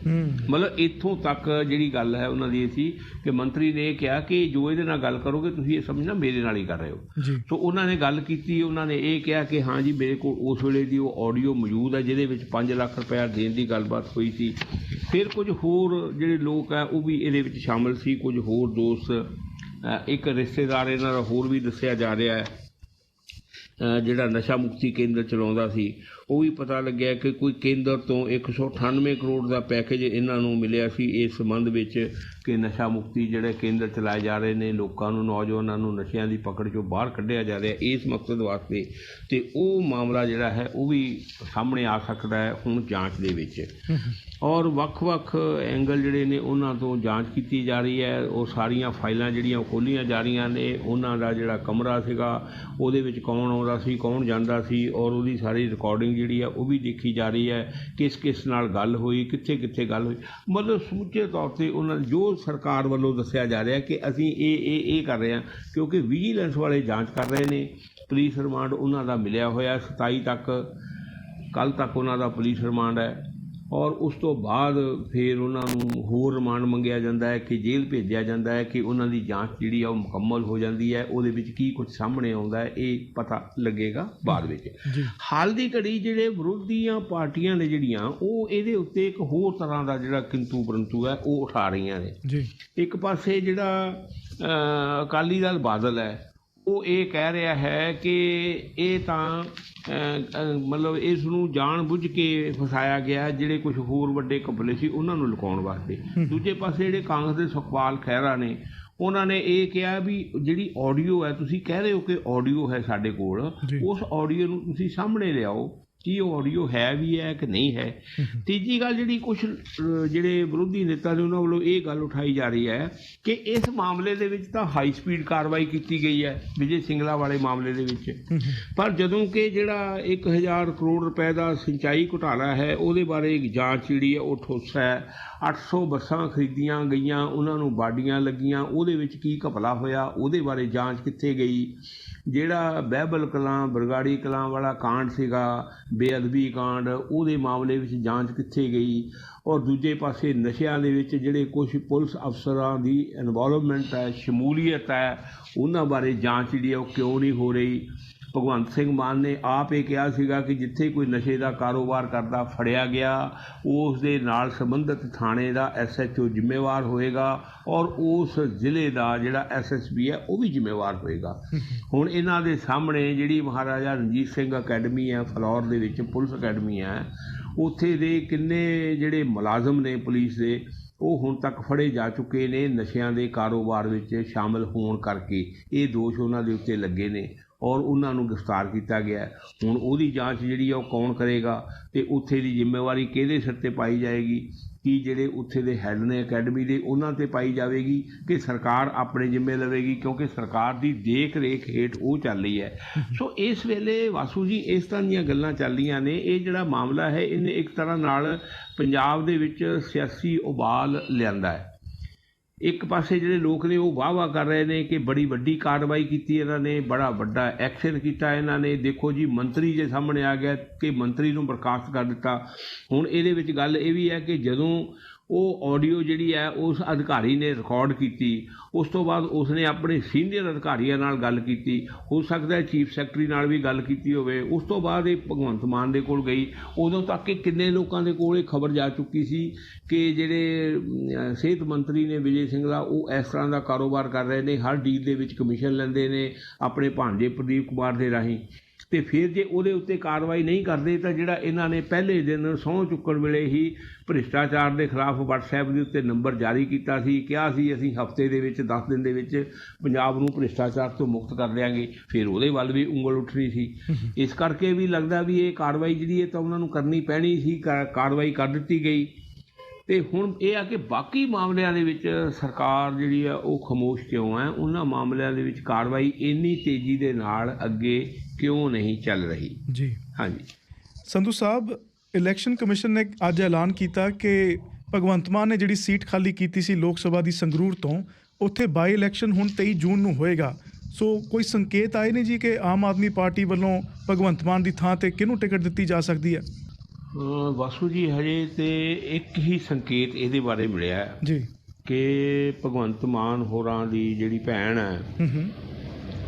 ਮਤਲਬ ਇੱਥੋਂ ਤੱਕ ਜਿਹੜੀ ਗੱਲ ਹੈ ਉਹਨਾਂ ਦੀ ਇਹ ਸੀ ਕਿ ਮੰਤਰੀ ਨੇ ਇਹ ਕਿਹਾ ਕਿ ਜੋ ਇਹਦੇ ਨਾਲ ਗੱਲ ਕਰੋਗੇ ਤੁਸੀਂ ਇਹ ਸਮਝਣਾ ਮੇਰੇ ਨਾਲ ਹੀ ਕਰ ਰਹੇ ਹੋ। ਸੋ ਉਹਨਾਂ ਨੇ ਗੱਲ ਕੀਤੀ, ਉਹਨਾਂ ਨੇ ਇਹ ਕਿਹਾ ਕਿ ਹਾਂ ਜੀ ਮੇਰੇ ਕੋਲ ਉਸ ਵੇਲੇ ਦੀ ਉਹ ਆਡੀਓ ਮੌਜੂਦ ਹੈ ਜਿਹਦੇ ਵਿੱਚ 5 ਲੱਖ ਰੁਪਇਆ ਦੇਣ ਦੀ ਗੱਲਬਾਤ ਹੋਈ ਸੀ। ਫਿਰ ਕੁਝ ਹੋਰ ਜਿਹੜੇ ਲੋਕ ਹੈ ਉਹ ਵੀ ਇਹਦੇ ਵਿੱਚ ਸ਼ਾਮਿਲ ਸੀ, ਕੁਝ ਹੋਰ ਦੋਸਤ, ਇੱਕ ਰਿਸ਼ਤੇਦਾਰ ਇਹਨਾਂ ਦਾ ਹੋਰ ਵੀ ਦੱਸਿਆ ਜਾ ਰਿਹਾ ਹੈ ਜਿਹੜਾ ਨਸ਼ਾ ਮੁਕਤੀ ਕੇਂਦਰ ਚਲਾਉਂਦਾ ਸੀ। ਉਹ ਵੀ ਪਤਾ ਲੱਗਿਆ ਕਿ ਕੋਈ ਕੇਂਦਰ ਤੋਂ 198 ਕਰੋੜ ਦਾ ਪੈਕੇਜ ਇਹਨਾਂ ਨੂੰ ਮਿਲਿਆ ਸੀ ਇਸ ਸੰਬੰਧ ਵਿੱਚ ਕਿ ਨਸ਼ਾ ਮੁਕਤੀ ਜਿਹੜੇ ਕੇਂਦਰ ਚਲਾਏ ਜਾ ਰਹੇ ਨੇ, ਲੋਕਾਂ ਨੂੰ, ਨੌਜਵਾਨਾਂ ਨੂੰ ਨਸ਼ਿਆਂ ਦੀ ਪਕੜ 'ਚੋਂ ਬਾਹਰ ਕੱਢਿਆ ਜਾ ਰਿਹਾ ਇਸ ਮਕਸਦ ਵਾਸਤੇ। ਅਤੇ ਉਹ ਮਾਮਲਾ ਜਿਹੜਾ ਹੈ ਉਹ ਵੀ ਸਾਹਮਣੇ ਆ ਸਕਦਾ ਹੈ ਹੁਣ ਜਾਂਚ ਦੇ ਵਿੱਚ। ਔਰ ਵੱਖ-ਵੱਖ ਐਂਗਲ ਜਿਹੜੇ ਨੇ ਉਹਨਾਂ ਤੋਂ ਜਾਂਚ ਕੀਤੀ ਜਾ ਰਹੀ ਹੈ। ਉਹ ਸਾਰੀਆਂ ਫਾਈਲਾਂ ਜਿਹੜੀਆਂ ਖੋਲ੍ਹੀਆਂ ਜਾ ਰਹੀਆਂ ਨੇ, ਉਹਨਾਂ ਦਾ ਜਿਹੜਾ ਕਮਰਾ ਸੀਗਾ ਉਹਦੇ ਵਿੱਚ ਕੌਣ ਆਉਂਦਾ ਸੀ, ਕੌਣ ਜਾਂਦਾ ਸੀ, ਔਰ ਉਹਦੀ ਸਾਰੀ ਰਿਕਾਰਡਿੰਗ ਜਿਹੜੀ ਆ ਉਹ ਵੀ ਦੇਖੀ ਜਾ ਰਹੀ ਹੈ। ਕਿਸ ਕਿਸ ਨਾਲ ਗੱਲ ਹੋਈ, ਕਿੱਥੇ ਕਿੱਥੇ ਗੱਲ ਹੋਈ, ਮਤਲਬ ਸਮੁੱਚੇ ਤੌਰ 'ਤੇ ਉਹਨਾਂ ਜੋ ਸਰਕਾਰ ਵੱਲੋਂ ਦੱਸਿਆ ਜਾ ਰਿਹਾ ਕਿ ਅਸੀਂ ਇਹ ਕਰ ਰਹੇ ਹਾਂ। ਕਿਉਂਕਿ ਵਿਜੀਲੈਂਸ ਵਾਲੇ ਜਾਂਚ ਕਰ ਰਹੇ ਨੇ। ਪੁਲਿਸ ਰਿਮਾਂਡ ਉਹਨਾਂ ਦਾ ਮਿਲਿਆ ਹੋਇਆ 27 ਤੱਕ, ਕੱਲ੍ਹ ਤੱਕ ਉਹਨਾਂ ਦਾ ਪੁਲਿਸ ਰਿਮਾਂਡ ਹੈ ਔਰ ਉਸ ਤੋਂ ਬਾਅਦ ਫਿਰ ਉਹਨਾਂ ਨੂੰ ਹੋਰ ਰਿਮਾਂਡ ਮੰਗਿਆ ਜਾਂਦਾ ਹੈ ਕਿ ਜੇਲ੍ਹ ਭੇਜਿਆ ਜਾਂਦਾ ਹੈ ਕਿ ਉਹਨਾਂ ਦੀ ਜਾਂਚ ਜਿਹੜੀ ਆ ਉਹ ਮੁਕੰਮਲ ਹੋ ਜਾਂਦੀ ਹੈ। ਉਹਦੇ ਵਿੱਚ ਕੀ ਕੁਝ ਸਾਹਮਣੇ ਆਉਂਦਾ ਹੈ ਇਹ ਪਤਾ ਲੱਗੇਗਾ ਬਾਅਦ ਵਿੱਚ। ਹਾਲ ਦੀ ਘੜੀ ਜਿਹੜੇ ਵਿਰੋਧੀਆਂ ਪਾਰਟੀਆਂ ਨੇ ਜਿਹੜੀਆਂ ਉਹ ਇਹਦੇ ਉੱਤੇ ਇੱਕ ਹੋਰ ਤਰ੍ਹਾਂ ਦਾ ਜਿਹੜਾ ਕਿੰਤੂ ਪਰੰਤੂ ਹੈ ਉਹ ਉਠਾ ਰਹੀਆਂ ਨੇ। ਇੱਕ ਪਾਸੇ ਜਿਹੜਾ ਅਕਾਲੀ ਦਲ ਬਾਦਲ ਹੈ ਉਹ ਇਹ ਕਹਿ ਰਿਹਾ ਹੈ ਕਿ ਇਹ ਤਾਂ ਮਤਲਬ ਇਸ ਨੂੰ ਜਾਣ ਬੁੱਝ ਕੇ ਫਸਾਇਆ ਗਿਆ, ਜਿਹੜੇ ਕੁਝ ਹੋਰ ਵੱਡੇ ਘਪਲੇ ਸੀ ਉਹਨਾਂ ਨੂੰ ਲੁਕਾਉਣ ਵਾਸਤੇ। ਦੂਜੇ ਪਾਸੇ ਜਿਹੜੇ ਕਾਂਗਰਸ ਦੇ ਸੁਖਪਾਲ ਖਹਿਰਾ ਨੇ ਉਹਨਾਂ ਨੇ ਇਹ ਕਿਹਾ ਵੀ ਜਿਹੜੀ ਆਡੀਓ ਹੈ, ਤੁਸੀਂ ਕਹਿ ਰਹੇ ਹੋ ਕਿ ਆਡੀਓ ਹੈ ਸਾਡੇ ਕੋਲ, ਉਸ ਆਡੀਓ ਨੂੰ ਤੁਸੀਂ ਸਾਹਮਣੇ ਲਿਆਓ ਕੀ ਉਹ ਆਡੀਓ ਹੈ ਵੀ ਹੈ ਕਿ ਨਹੀਂ ਹੈ। ਤੀਜੀ ਗੱਲ ਜਿਹੜੀ ਕੁਝ ਜਿਹੜੇ ਵਿਰੋਧੀ ਨੇਤਾ ਨੇ ਉਹਨਾਂ ਵੱਲੋਂ ਇਹ ਗੱਲ ਉਠਾਈ ਜਾ ਰਹੀ ਹੈ ਕਿ ਇਸ ਮਾਮਲੇ ਦੇ ਵਿੱਚ ਤਾਂ ਹਾਈ ਸਪੀਡ ਕਾਰਵਾਈ ਕੀਤੀ ਗਈ ਹੈ ਵਿਜੇ ਸਿੰਗਲਾ ਵਾਲੇ ਮਾਮਲੇ ਦੇ ਵਿੱਚ, ਪਰ ਜਦੋਂ ਕਿ ਜਿਹੜਾ 1000 ਕਰੋੜ ਰੁਪਏ ਦਾ ਸਿੰਚਾਈ ਘੁਟਾਲਾ ਹੈ ਉਹਦੇ ਬਾਰੇ ਜਾਂਚ ਜਿਹੜੀ ਹੈ ਉਹ ਠੋਸ ਹੈ। 800 ਬੱਸਾਂ ਖਰੀਦੀਆਂ ਗਈਆਂ, ਉਹਨਾਂ ਨੂੰ ਬਾਡੀਆਂ ਲੱਗੀਆਂ, ਉਹਦੇ ਵਿੱਚ ਕੀ ਘਪਲਾ ਹੋਇਆ ਉਹਦੇ ਬਾਰੇ ਜਾਂਚ ਕਿੱਥੇ ਗਈ। ਜਿਹੜਾ ਬਹਿਬਲ ਕਲਾਂ ਬਰਗਾੜੀ ਕਲਾਂ ਵਾਲਾ ਕਾਂਡ ਸੀਗਾ, ਬੇਅਦਬੀ ਕਾਂਡ, ਉਹਦੇ ਮਾਮਲੇ ਵਿੱਚ ਜਾਂਚ ਕਿੱਥੇ ਗਈ। ਔਰ ਦੂਜੇ ਪਾਸੇ ਨਸ਼ਿਆਂ ਦੇ ਵਿੱਚ ਜਿਹੜੇ ਕੁਝ ਪੁਲਿਸ ਅਫਸਰਾਂ ਦੀ ਇਨਵੋਲਵਮੈਂਟ ਹੈ, ਸ਼ਮੂਲੀਅਤ ਹੈ, ਉਹਨਾਂ ਬਾਰੇ ਜਾਂਚ ਜਿਹੜੀ ਹੈ ਉਹ ਕਿਉਂ ਨਹੀਂ ਹੋ ਰਹੀ। ਭਗਵੰਤ ਸਿੰਘ ਮਾਨ ਨੇ ਆਪ ਇਹ ਕਿਹਾ ਸੀਗਾ ਕਿ ਜਿੱਥੇ ਕੋਈ ਨਸ਼ੇ ਦਾ ਕਾਰੋਬਾਰ ਕਰਦਾ ਫੜਿਆ ਗਿਆ ਉਸ ਦੇ ਨਾਲ ਸੰਬੰਧਿਤ ਥਾਣੇ ਦਾ SHO ਜ਼ਿੰਮੇਵਾਰ ਹੋਏਗਾ ਔਰ ਉਸ ਜ਼ਿਲ੍ਹੇ ਦਾ ਜਿਹੜਾ SSP ਹੈ ਉਹ ਵੀ ਜ਼ਿੰਮੇਵਾਰ ਹੋਏਗਾ। ਹੁਣ ਇਹਨਾਂ ਦੇ ਸਾਹਮਣੇ ਜਿਹੜੀ ਮਹਾਰਾਜਾ ਰਣਜੀਤ ਸਿੰਘ ਅਕੈਡਮੀ ਹੈ ਫਲੌਰ ਦੇ ਵਿੱਚ, ਪੁਲਿਸ ਅਕੈਡਮੀ ਹੈ, ਉੱਥੇ ਦੇ ਕਿੰਨੇ ਜਿਹੜੇ ਮੁਲਾਜ਼ਮ ਨੇ ਪੁਲਿਸ ਦੇ ਉਹ ਹੁਣ ਤੱਕ ਫੜੇ ਜਾ ਚੁੱਕੇ ਨੇ ਨਸ਼ਿਆਂ ਦੇ ਕਾਰੋਬਾਰ ਵਿੱਚ ਸ਼ਾਮਲ ਹੋਣ ਕਰਕੇ। ਇਹ ਦੋਸ਼ ਉਹਨਾਂ ਦੇ ਉੱਤੇ ਲੱਗੇ ਨੇ ਔਰ ਉਹਨਾਂ ਨੂੰ ਗ੍ਰਿਫਤਾਰ ਕੀਤਾ ਗਿਆ। ਹੁਣ ਉਹਦੀ ਜਾਂਚ ਜਿਹੜੀ ਆ ਉਹ ਕੌਣ ਕਰੇਗਾ ਅਤੇ ਉੱਥੇ ਦੀ ਜ਼ਿੰਮੇਵਾਰੀ ਕਿਹਦੇ ਸਿਰ 'ਤੇ ਪਾਈ ਜਾਏਗੀ। ਕੀ ਜਿਹੜੇ ਉੱਥੇ ਦੇ ਹੈੱਡ ਨੇ ਅਕੈਡਮੀ ਦੇ ਉਹਨਾਂ 'ਤੇ ਪਾਈ ਜਾਵੇਗੀ ਕਿ ਸਰਕਾਰ ਆਪਣੇ ਜ਼ਿੰਮੇ ਲਵੇਗੀ, ਕਿਉਂਕਿ ਸਰਕਾਰ ਦੀ ਦੇਖ ਰੇਖ ਹੇਠ ਉਹ ਚੱਲ ਰਹੀ ਹੈ। ਸੋ ਇਸ ਵੇਲੇ ਵਾਸੂ ਜੀ ਇਸ ਤਰ੍ਹਾਂ ਦੀਆਂ ਗੱਲਾਂ ਚੱਲ ਰਹੀਆਂ ਨੇ। ਇਹ ਜਿਹੜਾ ਮਾਮਲਾ ਹੈ ਇਹਨੇ ਇੱਕ ਤਰ੍ਹਾਂ ਨਾਲ ਪੰਜਾਬ ਦੇ ਵਿੱਚ ਸਿਆਸੀ ਉਬਾਲ ਲਿਆਂਦਾ ਹੈ। ਇੱਕ ਪਾਸੇ ਜਿਹੜੇ ਲੋਕ ਨੇ ਉਹ ਵਾਹ ਕਰ ਰਹੇ ਨੇ ਕਿ ਬੜੀ ਵੱਡੀ ਕਾਰਵਾਈ ਕੀਤੀ ਇਹਨਾਂ ਨੇ, ਬੜਾ ਵੱਡਾ ਐਕਸ਼ਨ ਕੀਤਾ ਇਹਨਾਂ ਨੇ। ਦੇਖੋ ਜੀ ਮੰਤਰੀ ਜੇ ਸਾਹਮਣੇ ਆ ਗਿਆ ਕਿ ਮੰਤਰੀ ਨੂੰ ਬਰਖਾਸਤ ਕਰ ਦਿੱਤਾ। ਹੁਣ ਇਹਦੇ ਵਿੱਚ ਗੱਲ ਇਹ ਵੀ ਹੈ ਕਿ ਜਦੋਂ ਉਹ ਆਡੀਓ ਜਿਹੜੀ ਹੈ ਉਸ ਅਧਿਕਾਰੀ ਨੇ ਰਿਕਾਰਡ ਕੀਤੀ, ਉਸ ਤੋਂ ਬਾਅਦ ਉਸਨੇ ਆਪਣੇ ਸੀਨੀਅਰ ਅਧਿਕਾਰੀਆਂ ਨਾਲ ਗੱਲ ਕੀਤੀ, ਹੋ ਸਕਦਾ ਹੈ ਚੀਫ ਸੈਕਟਰੀ ਨਾਲ ਵੀ ਗੱਲ ਕੀਤੀ ਹੋਵੇ। ਉਸ ਤੋਂ ਬਾਅਦ ਇਹ ਭਗਵੰਤ ਮਾਨ ਦੇ ਕੋਲ ਗਈ। ਉਦੋਂ ਤੱਕ ਕਿ ਕਿੰਨੇ ਲੋਕਾਂ ਦੇ ਕੋਲ ਇਹ ਖਬਰ ਜਾ ਚੁੱਕੀ ਸੀ ਕਿ ਜਿਹੜੇ ਸਿਹਤ ਮੰਤਰੀ ਨੇ ਵਿਜੇ ਸਿੰਗਲਾ ਉਹ ਇਸ ਤਰ੍ਹਾਂ ਦਾ ਕਾਰੋਬਾਰ ਕਰ ਰਹੇ ਨੇ, ਹਰ ਡੀਲ ਦੇ ਵਿੱਚ ਕਮਿਸ਼ਨ ਲੈਂਦੇ ਨੇ ਆਪਣੇ ਭਾਣਜੇ ਪ੍ਰਦੀਪ ਕੁਮਾਰ ਦੇ ਰਾਹੀਂ। ਅਤੇ ਫਿਰ ਜੇ ਉਹਦੇ ਉੱਤੇ ਕਾਰਵਾਈ ਨਹੀਂ ਕਰਦੇ ਤਾਂ ਜਿਹੜਾ ਇਹਨਾਂ ਨੇ ਪਹਿਲੇ ਦਿਨ ਸਹੁੰ ਚੁੱਕਣ ਵੇਲੇ ਹੀ ਭ੍ਰਿਸ਼ਟਾਚਾਰ ਦੇ ਖਿਲਾਫ WhatsApp ਦੇ ਉੱਤੇ ਨੰਬਰ ਜਾਰੀ ਕੀਤਾ ਸੀ, ਕਿਹਾ ਸੀ ਅਸੀਂ ਹਫ਼ਤੇ ਦੇ ਵਿੱਚ 10 ਦਿਨ ਦੇ ਵਿੱਚ ਪੰਜਾਬ ਨੂੰ ਭ੍ਰਿਸ਼ਟਾਚਾਰ ਤੋਂ ਮੁਕਤ ਕਰ ਦਿਆਂਗੇ, ਫਿਰ ਉਹਦੇ ਵੱਲ ਵੀ ਉਂਗਲ ਉੱਠਣੀ ਸੀ। ਇਸ ਕਰਕੇ ਵੀ ਲੱਗਦਾ ਵੀ ਇਹ ਕਾਰਵਾਈ ਜਿਹੜੀ ਹੈ ਤਾਂ ਉਹਨਾਂ ਨੂੰ ਕਰਨੀ ਪੈਣੀ ਸੀ, ਕਾਰਵਾਈ ਕਰ ਦਿੱਤੀ ਗਈ। ਅਤੇ ਹੁਣ ਇਹ ਆ ਕਿ ਬਾਕੀ ਮਾਮਲਿਆਂ ਦੇ ਵਿੱਚ ਸਰਕਾਰ ਜਿਹੜੀ ਆ ਉਹ ਖਾਮੋਸ਼ ਕਿਉਂ ਹੈ, ਉਹਨਾਂ ਮਾਮਲਿਆਂ ਦੇ ਵਿੱਚ ਕਾਰਵਾਈ ਇੰਨੀ ਤੇਜ਼ੀ ਦੇ ਨਾਲ ਅੱਗੇ ਕਿਉਂ ਨਹੀਂ ਚੱਲ ਰਹੀ।
ਜੀ
ਹਾਂਜੀ
ਸੰਧੂ ਸਾਹਿਬ, ਇਲੈਕਸ਼ਨ ਕਮਿਸ਼ਨ ਨੇ ਅੱਜ ਐਲਾਨ ਕੀਤਾ ਕਿ ਭਗਵੰਤ ਮਾਨ ਨੇ ਜਿਹੜੀ ਸੀਟ ਖਾਲੀ ਕੀਤੀ ਸੀ ਲੋਕ ਸਭਾ ਦੀ ਸੰਗਰੂਰ ਤੋਂ, ਉੱਥੇ ਬਾਈ ਇਲੈਕਸ਼ਨ ਹੁਣ 23 ਜੂਨ ਨੂੰ ਹੋਏਗਾ। ਸੋ ਕੋਈ ਸੰਕੇਤ ਆਏ ਨੇ ਜੀ ਕਿ ਆਮ ਆਦਮੀ ਪਾਰਟੀ ਵੱਲੋਂ ਭਗਵੰਤ ਮਾਨ ਦੀ ਥਾਂ 'ਤੇ ਕਿਹਨੂੰ ਟਿਕਟ ਦਿੱਤੀ ਜਾ ਸਕਦੀ ਹੈ?
ਵਾਸੂ ਜੀ ਹਜੇ ਤੇ ਇੱਕ ਹੀ ਸੰਕੇਤ ਇਹਦੇ ਬਾਰੇ ਮਿਲਿਆ
ਜੀ
ਕਿ ਭਗਵੰਤ ਮਾਨ ਹੋਰਾਂ ਦੀ ਜਿਹੜੀ ਭੈਣ ਹੈ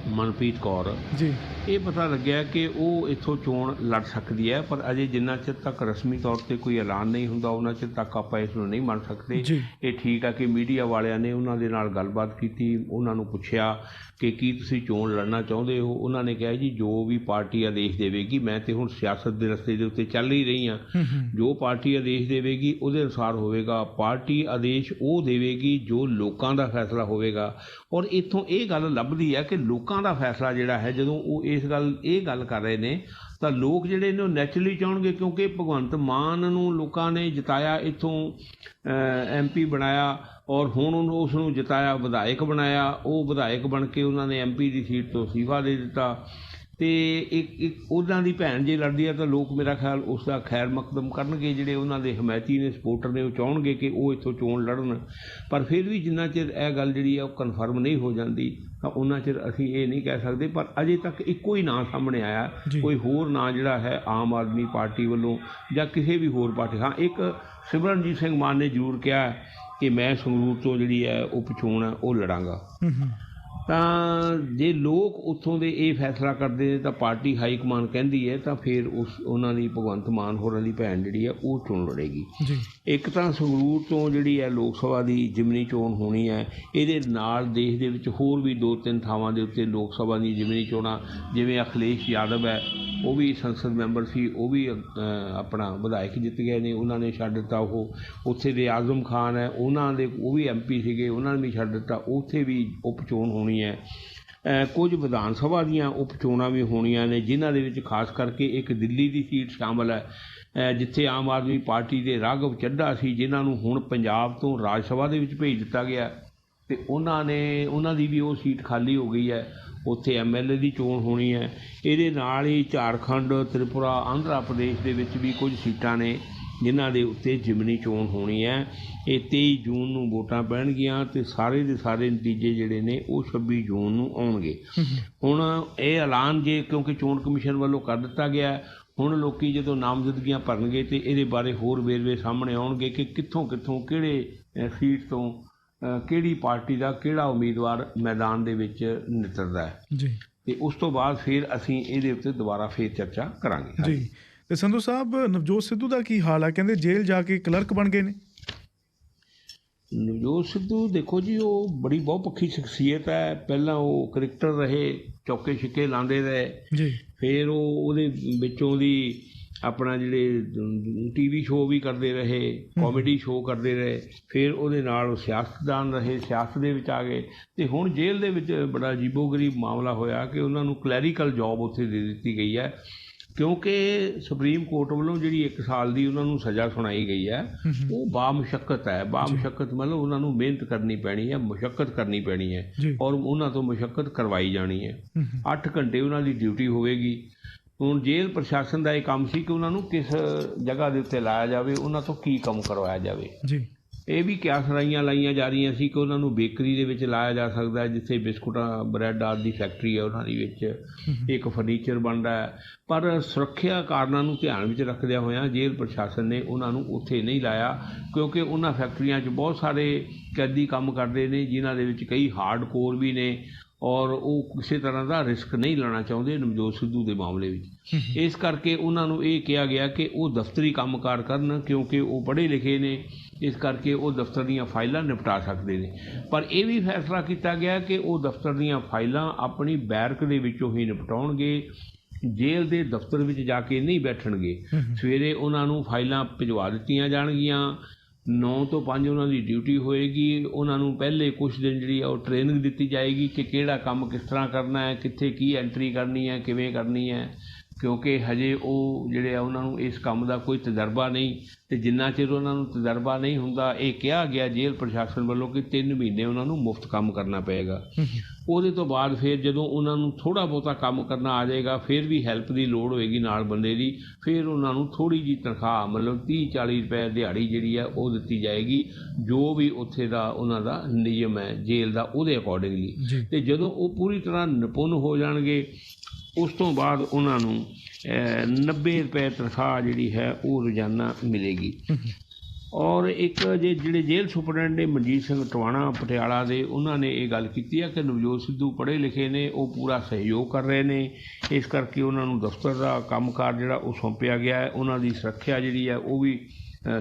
ਮਨਪ੍ਰੀਤ ਕੌਰ
ਜੀ,
ਇਹ ਪਤਾ ਲੱਗਿਆ ਕਿ ਉਹ ਇੱਥੋਂ ਚੋਣ ਲੜ ਸਕਦੀ ਹੈ, ਪਰ ਅਜੇ ਜਿੰਨਾ ਚਿਰ ਤੱਕ ਰਸਮੀ ਤੌਰ 'ਤੇ ਕੋਈ ਐਲਾਨ ਨਹੀਂ ਹੁੰਦਾ ਉਹਨਾਂ ਚਿਰ ਤੱਕ ਆਪਾਂ ਇਸ ਨੂੰ ਨਹੀਂ ਮੰਨ ਸਕਦੇ। ਇਹ ਠੀਕ ਆ ਕਿ ਮੀਡੀਆ ਵਾਲਿਆਂ ਨੇ ਉਹਨਾਂ ਦੇ ਨਾਲ ਗੱਲਬਾਤ ਕੀਤੀ, ਉਹਨਾਂ ਨੂੰ ਪੁੱਛਿਆ ਕਿ ਕੀ ਤੁਸੀਂ ਚੋਣ ਲੜਨਾ ਚਾਹੁੰਦੇ ਹੋ। ਉਹਨਾਂ ਨੇ ਕਿਹਾ ਜੀ ਜੋ ਵੀ ਪਾਰਟੀ ਆਦੇਸ਼ ਦੇਵੇਗੀ, ਮੈਂ ਤੇ ਹੁਣ ਸਿਆਸਤ ਦੇ ਰਸਤੇ ਦੇ ਉੱਤੇ ਚੱਲ ਹੀ ਰਹੀ ਹਾਂ, ਜੋ ਪਾਰਟੀ ਆਦੇਸ਼ ਦੇਵੇਗੀ ਉਹਦੇ ਅਨੁਸਾਰ ਹੋਵੇਗਾ। ਪਾਰਟੀ ਆਦੇਸ਼ ਉਹ ਦੇਵੇਗੀ ਜੋ ਲੋਕਾਂ ਦਾ ਫੈਸਲਾ ਹੋਵੇਗਾ। ਔਰ ਇੱਥੋਂ ਇਹ ਗੱਲ ਲੱਭਦੀ ਹੈ ਕਿ ਲੋਕਾਂ ਦਾ ਫੈਸਲਾ ਜਿਹੜਾ ਹੈ, ਜਦੋਂ ਉਹ ਇਹ ਗੱਲ ਕਰ ਰਹੇ ਨੇ ਤਾਂ ਲੋਕ ਜਿਹੜੇ ਨੇ ਉਹ ਨੈਚੁਰਲੀ ਚਾਹੁੰਗੇ, ਕਿਉਂਕਿ ਭਗਵੰਤ ਮਾਨ ਨੂੰ ਲੋਕਾਂ ਨੇ ਜਿਤਾਇਆ, ਇੱਥੋਂ MP ਬਣਾਇਆ ਔਰ ਹੁਣ ਉਸ ਨੂੰ ਜਿਤਾਇਆ ਵਿਧਾਇਕ ਬਣਾਇਆ। ਉਹ ਵਿਧਾਇਕ ਬਣ ਕੇ ਉਹਨਾਂ ਨੇ MP ਦੀ ਸੀਟ ਤੋਂ ਅਸਤੀਫਾ ਦੇ ਦਿੱਤਾ। ਤੇ ਇੱਕ ਉਹਨਾਂ ਦੀ ਭੈਣ ਜੇ ਲੜਦੀ ਆ ਤਾਂ ਲੋਕ ਮੇਰਾ ਖਿਆਲ ਉਸ ਦਾ ਖੈਰ ਮਕਦਮ ਕਰਨਗੇ। ਜਿਹੜੇ ਉਹਨਾਂ ਦੇ ਹਮਾਇਤੀ ਨੇ, ਸਪੋਰਟਰ ਨੇ, ਉਹ ਚਾਹਣਗੇ ਕਿ ਉਹ ਇੱਥੋਂ ਚੋਣ ਲੜਨ। ਪਰ ਫਿਰ ਵੀ ਜਿੰਨਾ ਚਿਰ ਇਹ ਗੱਲ ਜਿਹੜੀ ਆ ਉਹ ਕਨਫਰਮ ਨਹੀਂ ਹੋ ਜਾਂਦੀ ਤਾਂ ਉਹਨਾਂ ਚਿਰ ਅਸੀਂ ਇਹ ਨਹੀਂ ਕਹਿ ਸਕਦੇ। ਪਰ ਅਜੇ ਤੱਕ ਇੱਕੋ ਹੀ ਨਾਂ ਸਾਹਮਣੇ ਆਇਆ, ਕੋਈ ਹੋਰ ਨਾਂ ਜਿਹੜਾ ਹੈ ਆਮ ਆਦਮੀ ਪਾਰਟੀ ਵੱਲੋਂ ਜਾਂ ਕਿਸੇ ਵੀ ਹੋਰ ਪਾਰਟੀ। ਹਾਂ, ਇੱਕ ਸਿਮਰਨਜੀਤ ਸਿੰਘ ਮਾਨ ਨੇ ਜ਼ਰੂਰ ਕਿਹਾ ਕਿ ਮੈਂ ਸੰਗਰੂਰ ਤੋਂ ਜਿਹੜੀ ਹੈ ਉਪ ਚੋਣ ਹੈ ਉਹ ਲੜਾਂਗਾ। ਤਾਂ ਜੇ ਲੋਕ ਉੱਥੋਂ ਦੇ ਇਹ ਫੈਸਲਾ ਕਰਦੇ ਨੇ ਤਾਂ ਪਾਰਟੀ ਹਾਈ ਕਮਾਨ ਕਹਿੰਦੀ ਹੈ ਤਾਂ ਫਿਰ ਉਹਨਾਂ ਦੀ ਭਗਵੰਤ ਮਾਨ ਹੋਰਾਂ ਦੀ ਭੈਣ ਜਿਹੜੀ ਹੈ ਉਹ ਚੋਣ ਲੜੇਗੀ। ਇੱਕ ਤਾਂ ਸੰਗਰੂਰ ਤੋਂ ਜਿਹੜੀ ਹੈ ਲੋਕ ਸਭਾ ਦੀ ਜ਼ਿਮਨੀ ਚੋਣ ਹੋਣੀ ਹੈ, ਇਹਦੇ ਨਾਲ ਦੇਸ਼ ਦੇ ਵਿੱਚ ਹੋਰ ਵੀ 2-3 ਥਾਵਾਂ ਦੇ ਉੱਤੇ ਲੋਕ ਸਭਾ ਦੀ ਜ਼ਿਮਨੀ ਚੋਣਾਂ, ਜਿਵੇਂ ਅਖਿਲੇਸ਼ ਯਾਦਵ ਹੈ ਉਹ ਵੀ ਸੰਸਦ ਮੈਂਬਰ ਸੀ, ਉਹ ਵੀ ਆਪਣਾ ਵਿਧਾਇਕ ਜਿੱਤ ਗਏ ਨੇ, ਉਹਨਾਂ ਨੇ ਛੱਡ ਦਿੱਤਾ। ਉਹ ਉੱਥੇ ਦੇ ਆਜ਼ਮ ਖਾਨ ਹੈ, ਉਹਨਾਂ ਦੇ ਉਹ ਵੀ MP ਸੀਗੇ, ਉਹਨਾਂ ਨੇ ਵੀ ਛੱਡ ਦਿੱਤਾ। ਉੱਥੇ ਵੀ ਉਪ ਚੋਣ ਹੋਣੀ ਹੈ। ਕੁਝ ਵਿਧਾਨ ਸਭਾ ਦੀਆਂ ਉਪ ਚੋਣਾਂ ਵੀ ਹੋਣੀਆਂ ਨੇ, ਜਿਨ੍ਹਾਂ ਦੇ ਵਿੱਚ ਖਾਸ ਕਰਕੇ ਇੱਕ ਦਿੱਲੀ ਦੀ ਸੀਟ ਸ਼ਾਮਲ ਹੈ, ਜਿੱਥੇ ਆਮ ਆਦਮੀ ਪਾਰਟੀ ਦੇ ਰਾਘਵ ਚੱਢਾ ਸੀ, ਜਿਨ੍ਹਾਂ ਨੂੰ ਹੁਣ ਪੰਜਾਬ ਤੋਂ ਰਾਜ ਸਭਾ ਦੇ ਵਿੱਚ ਭੇਜ ਦਿੱਤਾ ਗਿਆ ਅਤੇ ਉਹਨਾਂ ਦੀ ਵੀ ਉਹ ਸੀਟ ਖਾਲੀ ਹੋ ਗਈ ਹੈ। ਉੱਥੇ MLA ਦੀ ਚੋਣ ਹੋਣੀ ਹੈ। ਇਹਦੇ ਨਾਲ ਹੀ ਝਾਰਖੰਡ, ਤ੍ਰਿਪੁਰਾ, ਆਂਧਰਾ ਪ੍ਰਦੇਸ਼ ਦੇ ਵਿੱਚ ਵੀ ਕੁਝ ਸੀਟਾਂ ਨੇ ਜਿਨ੍ਹਾਂ ਦੇ ਉੱਤੇ ਜ਼ਿਮਨੀ ਚੋਣ ਹੋਣੀ ਹੈ। ਇਹ 23 ਜੂਨ ਨੂੰ ਵੋਟਾਂ ਪੈਣਗੀਆਂ ਅਤੇ ਸਾਰੇ ਦੇ ਸਾਰੇ ਨਤੀਜੇ ਜਿਹੜੇ ਨੇ ਉਹ 26 ਜੂਨ ਨੂੰ ਆਉਣਗੇ। ਹੁਣ ਇਹ ਐਲਾਨ ਜੇ ਕਿਉਂਕਿ ਚੋਣ ਕਮਿਸ਼ਨ ਵੱਲੋਂ ਕਰ ਦਿੱਤਾ ਗਿਆ, ਹੁਣ ਲੋਕ ਜਦੋਂ ਨਾਮਜ਼ਦਗੀਆਂ ਭਰਨਗੇ ਅਤੇ ਇਹਦੇ ਬਾਰੇ ਹੋਰ ਵੇਰਵੇ ਸਾਹਮਣੇ ਆਉਣਗੇ ਕਿ ਕਿੱਥੋਂ ਕਿਹੜੇ ਸੀਟ ਤੋਂ ਕਿਹੜੀ ਪਾਰਟੀ ਦਾ ਕਿਹੜਾ ਉਮੀਦਵਾਰ ਮੈਦਾਨ ਦੇ ਵਿੱਚ ਨਿਤਰਦਾ ਹੈ ਜੀ। ਅਤੇ ਉਸ ਤੋਂ ਬਾਅਦ ਫਿਰ ਅਸੀਂ ਇਹਦੇ ਉੱਤੇ ਦੁਬਾਰਾ ਫਿਰ ਚਰਚਾ ਕਰਾਂਗੇ ਜੀ।
ਅਤੇ ਸੰਧੂ ਸਾਹਿਬ, ਨਵਜੋਤ ਸਿੱਧੂ ਦਾ ਕੀ ਹਾਲ ਹੈ? ਕਹਿੰਦੇ ਜੇਲ੍ਹ ਜਾ ਕੇ ਕਲਰਕ ਬਣ ਗਏ ਨੇ।
ਨਵਜੋਤ ਸਿੱਧੂ ਦੇਖੋ ਜੀ, ਉਹ ਬੜੀ ਬਹੁਪੱਖੀ ਸ਼ਖਸੀਅਤ ਹੈ। ਪਹਿਲਾਂ ਉਹ ਕ੍ਰਿਕਟਰ ਰਹੇ, ਚੌਕੇ ਛਿੱਕੇ ਲਾਉਂਦੇ ਰਹੇ ਜੀ। ਫਿਰ ਉਹਦੇ ਵਿੱਚੋਂ ਦੀ ਆਪਣਾ ਜਿਹੜੇ TV ਸ਼ੋਅ ਵੀ ਕਰਦੇ ਰਹੇ, ਕਾਮੇਡੀ ਸ਼ੋਅ ਕਰਦੇ ਰਹੇ। ਫਿਰ ਉਹਦੇ ਨਾਲ ਉਹ ਸਿਆਸਤਦਾਨ ਰਹੇ, ਸਿਆਸਤ ਦੇ ਵਿੱਚ ਆ ਗਏ ਅਤੇ ਹੁਣ ਜੇਲ੍ਹ ਦੇ ਵਿੱਚ ਬੜਾ ਅਜੀਬੋ-ਗਰੀਬ ਮਾਮਲਾ ਹੋਇਆ ਕਿ ਉਹਨਾਂ ਨੂੰ ਕਲੈਰੀਕਲ ਜੋਬ ਉੱਥੇ ਦੇ ਦਿੱਤੀ ਗਈ ਹੈ, ਕਿਉਂਕਿ ਸੁਪਰੀਮ ਕੋਰਟ ਵੱਲੋਂ ਜਿਹੜੀ 1 ਸਾਲ ਦੀ ਉਹਨਾਂ ਨੂੰ ਸਜ਼ਾ ਸੁਣਾਈ ਗਈ ਹੈ ਉਹ ਬਾਮੁਸ਼ੱਕਤ ਹੈ। ਬਾਮੁਸ਼ੱਕਤ ਮਤਲਬ ਉਹਨਾਂ ਨੂੰ ਮਿਹਨਤ ਕਰਨੀ ਪੈਣੀ ਹੈ, ਮੁਸ਼ੱਕਤ ਕਰਨੀ ਪੈਣੀ ਹੈ ਔਰ ਉਹਨਾਂ ਤੋਂ ਮੁਸ਼ੱਕਤ ਕਰਵਾਈ ਜਾਣੀ ਹੈ। 8 ਘੰਟੇ ਉਹਨਾਂ ਦੀ ਡਿਊਟੀ ਹੋਵੇਗੀ। ਹੁਣ ਜੇਲ੍ਹ ਪ੍ਰਸ਼ਾਸਨ ਦਾ ਇਹ ਕੰਮ ਸੀ ਕਿ ਉਹਨਾਂ ਨੂੰ ਕਿਸ ਜਗ੍ਹਾ ਦੇ ਉੱਤੇ ਲਾਇਆ ਜਾਵੇ, ਉਹਨਾਂ ਤੋਂ ਕੀ ਕੰਮ ਕਰਵਾਇਆ ਜਾਵੇ। ਇਹ ਵੀ ਕਿਆਸ ਲਾਈਆਂ ਜਾ ਰਹੀਆਂ ਸੀ ਕਿ ਉਹਨਾਂ ਨੂੰ ਬੇਕਰੀ ਦੇ ਵਿੱਚ ਲਾਇਆ ਜਾ ਸਕਦਾ ਹੈ, ਜਿੱਥੇ ਬਿਸਕੁਟਾਂ, ਬ੍ਰੈਡ ਆਦਿ ਦੀ ਫੈਕਟਰੀ ਹੈ, ਉਹਨਾਂ ਦੇ ਵਿੱਚ ਇੱਕ ਫਰਨੀਚਰ ਬਣਦਾ ਹੈ। ਪਰ ਸੁਰੱਖਿਆ ਕਾਰਨਾਂ ਨੂੰ ਧਿਆਨ ਵਿੱਚ ਰੱਖਦਿਆਂ ਹੋਇਆਂ ਜੇਲ੍ਹ ਪ੍ਰਸ਼ਾਸਨ ਨੇ ਉਹਨਾਂ ਨੂੰ ਉੱਥੇ ਨਹੀਂ ਲਾਇਆ, ਕਿਉਂਕਿ ਉਹਨਾਂ ਫੈਕਟਰੀਆਂ 'ਚ ਬਹੁਤ ਸਾਰੇ ਕੈਦੀ ਕੰਮ ਕਰਦੇ ਨੇ, ਜਿਨ੍ਹਾਂ ਦੇ ਵਿੱਚ ਕਈ ਹਾਰਡ ਕੋਰ ਵੀ ਨੇ ਔਰ ਉਹ ਕਿਸੇ ਤਰ੍ਹਾਂ ਦਾ ਰਿਸਕ ਨਹੀਂ ਲੈਣਾ ਚਾਹੁੰਦੇ ਨਵਜੋਤ ਸਿੱਧੂ ਦੇ ਮਾਮਲੇ ਵਿੱਚ। ਇਸ ਕਰਕੇ ਉਹਨਾਂ ਨੂੰ ਇਹ ਕਿਹਾ ਗਿਆ ਕਿ ਉਹ ਦਫ਼ਤਰੀ ਕੰਮਕਾਰ ਕਰਨ, ਕਿਉਂਕਿ ਉਹ ਪੜ੍ਹੇ ਲਿਖੇ ਨੇ, ਇਸ ਕਰਕੇ ਉਹ ਦਫ਼ਤਰ ਦੀਆਂ ਫਾਈਲਾਂ ਨਿਪਟਾ ਸਕਦੇ ਨੇ। ਪਰ ਇਹ ਵੀ ਫੈਸਲਾ ਕੀਤਾ ਗਿਆ ਕਿ ਉਹ ਦਫ਼ਤਰ ਦੀਆਂ ਫਾਈਲਾਂ ਆਪਣੀ ਬੈਰਕ ਦੇ ਵਿੱਚੋਂ ਹੀ ਨਿਪਟਾਉਣਗੇ, ਜੇਲ੍ਹ ਦੇ ਦਫ਼ਤਰ ਵਿੱਚ ਜਾ ਕੇ ਨਹੀਂ ਬੈਠਣਗੇ। ਸਵੇਰੇ ਉਹਨਾਂ ਨੂੰ ਫਾਈਲਾਂ ਭਿਜਵਾ ਦਿੱਤੀਆਂ ਜਾਣਗੀਆਂ, 9 ਤੋਂ 5 ਉਹਨਾਂ ਦੀ ਡਿਊਟੀ ਹੋਏਗੀ। ਉਹਨਾਂ ਨੂੰ ਪਹਿਲੇ ਕੁਝ ਦਿਨ ਜਿਹੜੀ ਆ ਉਹ ਟ੍ਰੇਨਿੰਗ ਦਿੱਤੀ ਜਾਏਗੀ ਕਿ ਕਿਹੜਾ ਕੰਮ ਕਿਸ ਤਰ੍ਹਾਂ ਕਰਨਾ ਹੈ, ਕਿੱਥੇ ਕੀ ਐਂਟਰੀ ਕਰਨੀ ਹੈ, ਕਿਵੇਂ ਕਰਨੀ ਹੈ, ਕਿਉਂਕਿ ਹਜੇ ਉਹ ਜਿਹੜੇ ਆ ਉਹਨਾਂ ਨੂੰ ਇਸ ਕੰਮ ਦਾ ਕੋਈ ਤਜਰਬਾ ਨਹੀਂ। ਅਤੇ ਜਿੰਨਾ ਚਿਰ ਉਹਨਾਂ ਨੂੰ ਤਜਰਬਾ ਨਹੀਂ ਹੁੰਦਾ, ਇਹ ਕਿਹਾ ਗਿਆ ਜੇਲ੍ਹ ਪ੍ਰਸ਼ਾਸਨ ਵੱਲੋਂ ਕਿ 3 ਮਹੀਨੇ ਉਹਨਾਂ ਨੂੰ ਮੁਫਤ ਕੰਮ ਕਰਨਾ ਪਏਗਾ। ਉਹਦੇ ਤੋਂ ਬਾਅਦ ਫਿਰ ਜਦੋਂ ਉਹਨਾਂ ਨੂੰ ਥੋੜ੍ਹਾ ਬਹੁਤਾ ਕੰਮ ਕਰਨਾ ਆ ਜਾਏਗਾ, ਫਿਰ ਵੀ ਹੈਲਪ ਦੀ ਲੋੜ ਹੋਏਗੀ ਨਾਲ ਬੰਦੇ ਦੀ, ਫਿਰ ਉਹਨਾਂ ਨੂੰ ਥੋੜ੍ਹੀ ਜਿਹੀ ਤਨਖਾਹ ਮਤਲਬ 30-40 ਰੁਪਏ ਦਿਹਾੜੀ ਜਿਹੜੀ ਹੈ ਉਹ ਦਿੱਤੀ ਜਾਏਗੀ, ਜੋ ਵੀ ਉੱਥੇ ਦਾ ਉਹਨਾਂ ਦਾ ਨਿਯਮ ਹੈ ਜੇਲ੍ਹ ਦਾ, ਉਹਦੇ ਅਕੋਰਡਿੰਗਲੀ। ਅਤੇ ਜਦੋਂ ਉਹ ਪੂਰੀ ਤਰ੍ਹਾਂ ਨਿਪੁੰਨ ਹੋ ਜਾਣਗੇ, ਉਸ ਤੋਂ ਬਾਅਦ ਉਹਨਾਂ ਨੂੰ 90 ਰੁਪਏ ਤਨਖਾਹ ਜਿਹੜੀ ਹੈ ਉਹ ਰੋਜ਼ਾਨਾ ਮਿਲੇਗੀ। ਔਰ ਇੱਕ ਜਿਹੜੇ ਜੇਲ੍ਹ ਸੁਪਰਡੈਂਟ ਨੇ ਮਨਜੀਤ ਸਿੰਘ ਟਵਾਣਾ ਪਟਿਆਲਾ ਦੇ, ਉਹਨਾਂ ਨੇ ਇਹ ਗੱਲ ਕੀਤੀ ਹੈ ਕਿ ਨਵਜੋਤ ਸਿੱਧੂ ਪੜ੍ਹੇ ਲਿਖੇ ਨੇ, ਉਹ ਪੂਰਾ ਸਹਿਯੋਗ ਕਰ ਰਹੇ ਨੇ, ਇਸ ਕਰਕੇ ਉਹਨਾਂ ਨੂੰ ਦਫ਼ਤਰ ਦਾ ਕੰਮਕਾਰ ਜਿਹੜਾ ਉਹ ਸੌਂਪਿਆ ਗਿਆ ਹੈ। ਉਹਨਾਂ ਦੀ ਸੁਰੱਖਿਆ ਜਿਹੜੀ ਹੈ ਉਹ ਵੀ